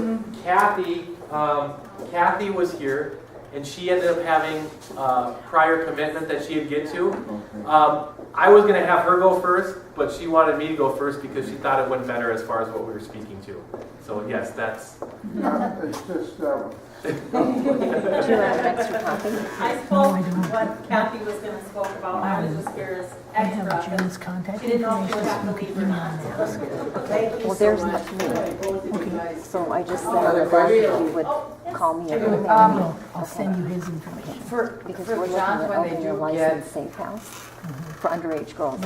Kathy was here, and she ended up having prior commitment that she had get to. Okay. I was going to have her go first, but she wanted me to go first because she thought it went better as far as what we were speaking to. So yes, that's... It's just, Do you have an extra copy? I spoke what Kathy was gonna spoke about, I was just curious I have extra. Jim's contact She didn't know if you information, would have so to you leave or can not. email me. Thank you Well, so there's much. much more. Both of you guys. So I just said Other that if questions? you would call me or email me. No, I'll send you his information. Because we're looking at opening a licensed safe house for underage girls.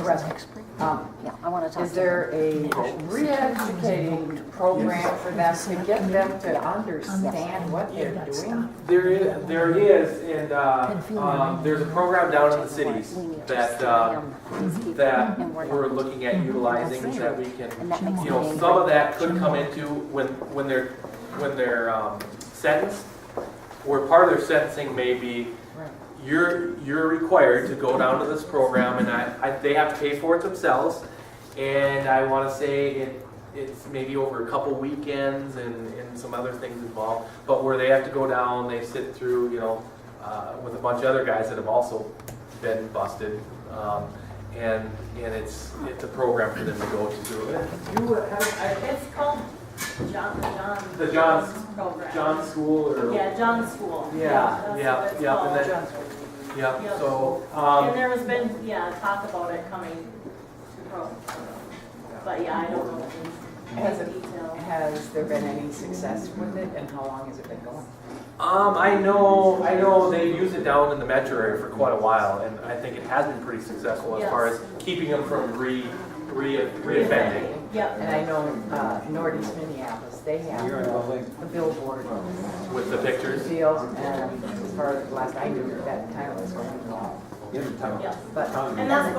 Yeah, I want to talk Is to there them. a re-educating program for them to get them to understand what they're doing? There is, and there's a program down in the cities that we're looking at utilizing, that we can, you know, some of that could come into when they're sentenced, where part of their sentencing may be you're required to go down to this program, and they have to pay for it themselves, and I want to say it's maybe over a couple weekends and some other things involved, but where they have to go down, they sit through, you know, with a bunch of other guys that have also been busted, and it's a program for them to go to. It's called The John School, or Yeah, John School. yeah, That's yeah, what it's yeah, called. and then, yeah. Yep. So And there has been, talk about it coming to But yeah, I don't know Has in it- detail. Has there been any success with it, and how long has it been going? I know they've used it down in the metro area for quite a while, and I think it has been pretty successful as far as keeping them from reoffending. Yep. And I know Northeast Minneapolis, they have a billboard With the pictures. deal, and as far as last I knew, that kind of was going wrong. Yeah. But And that's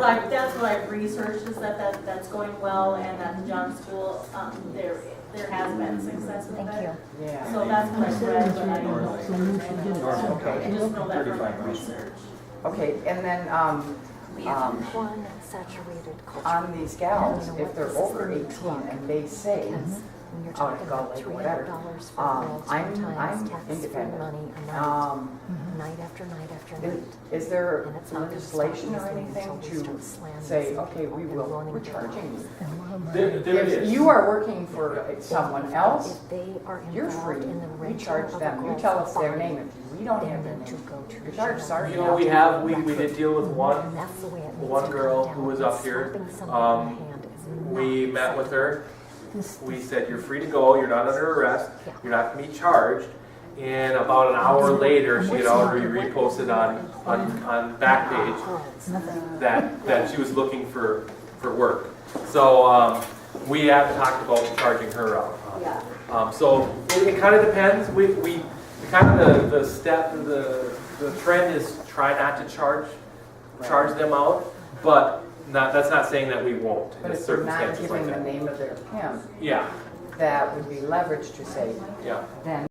what I've researched, is that's going well, and at the John School, there has been success with it. yeah. So that's what I've read, but I don't know. Okay. I just know that from my research. Okay, and then One saturated culture. on these gals, if they're over 18 and they say, When you're out talking of Gull about Lake or whatever, $300 for girls, I'm sometimes tax-free independent. money a night, Um, night after night after night. Is there And it's not gonna stop legislation or easily anything until we to start slamming say, some okay, people we're and charging you? There If is. you are working for someone else, If they are you're free, involved in the you rental charge of a them, you golf tell us their body, name, if we don't have their then to name, go to you the charge jail. sergeant. You know, we did deal with And one that's the way it needs to girl come who down. was up here. Slapping somebody in the hand is We not met with her. acceptable. We said, you're free to go, you're not under arrest, you're not going to be charged. And about an hour later, she had already reposted on Backpage that she was looking for work. So we have talked about charging her out. So it kind of depends. We kind of the trend is try not to charge them out, but that's not saying that we won't in But if they're not circumstances like giving the that. name of their pimp, Yeah, that would be leverage to say, yeah. then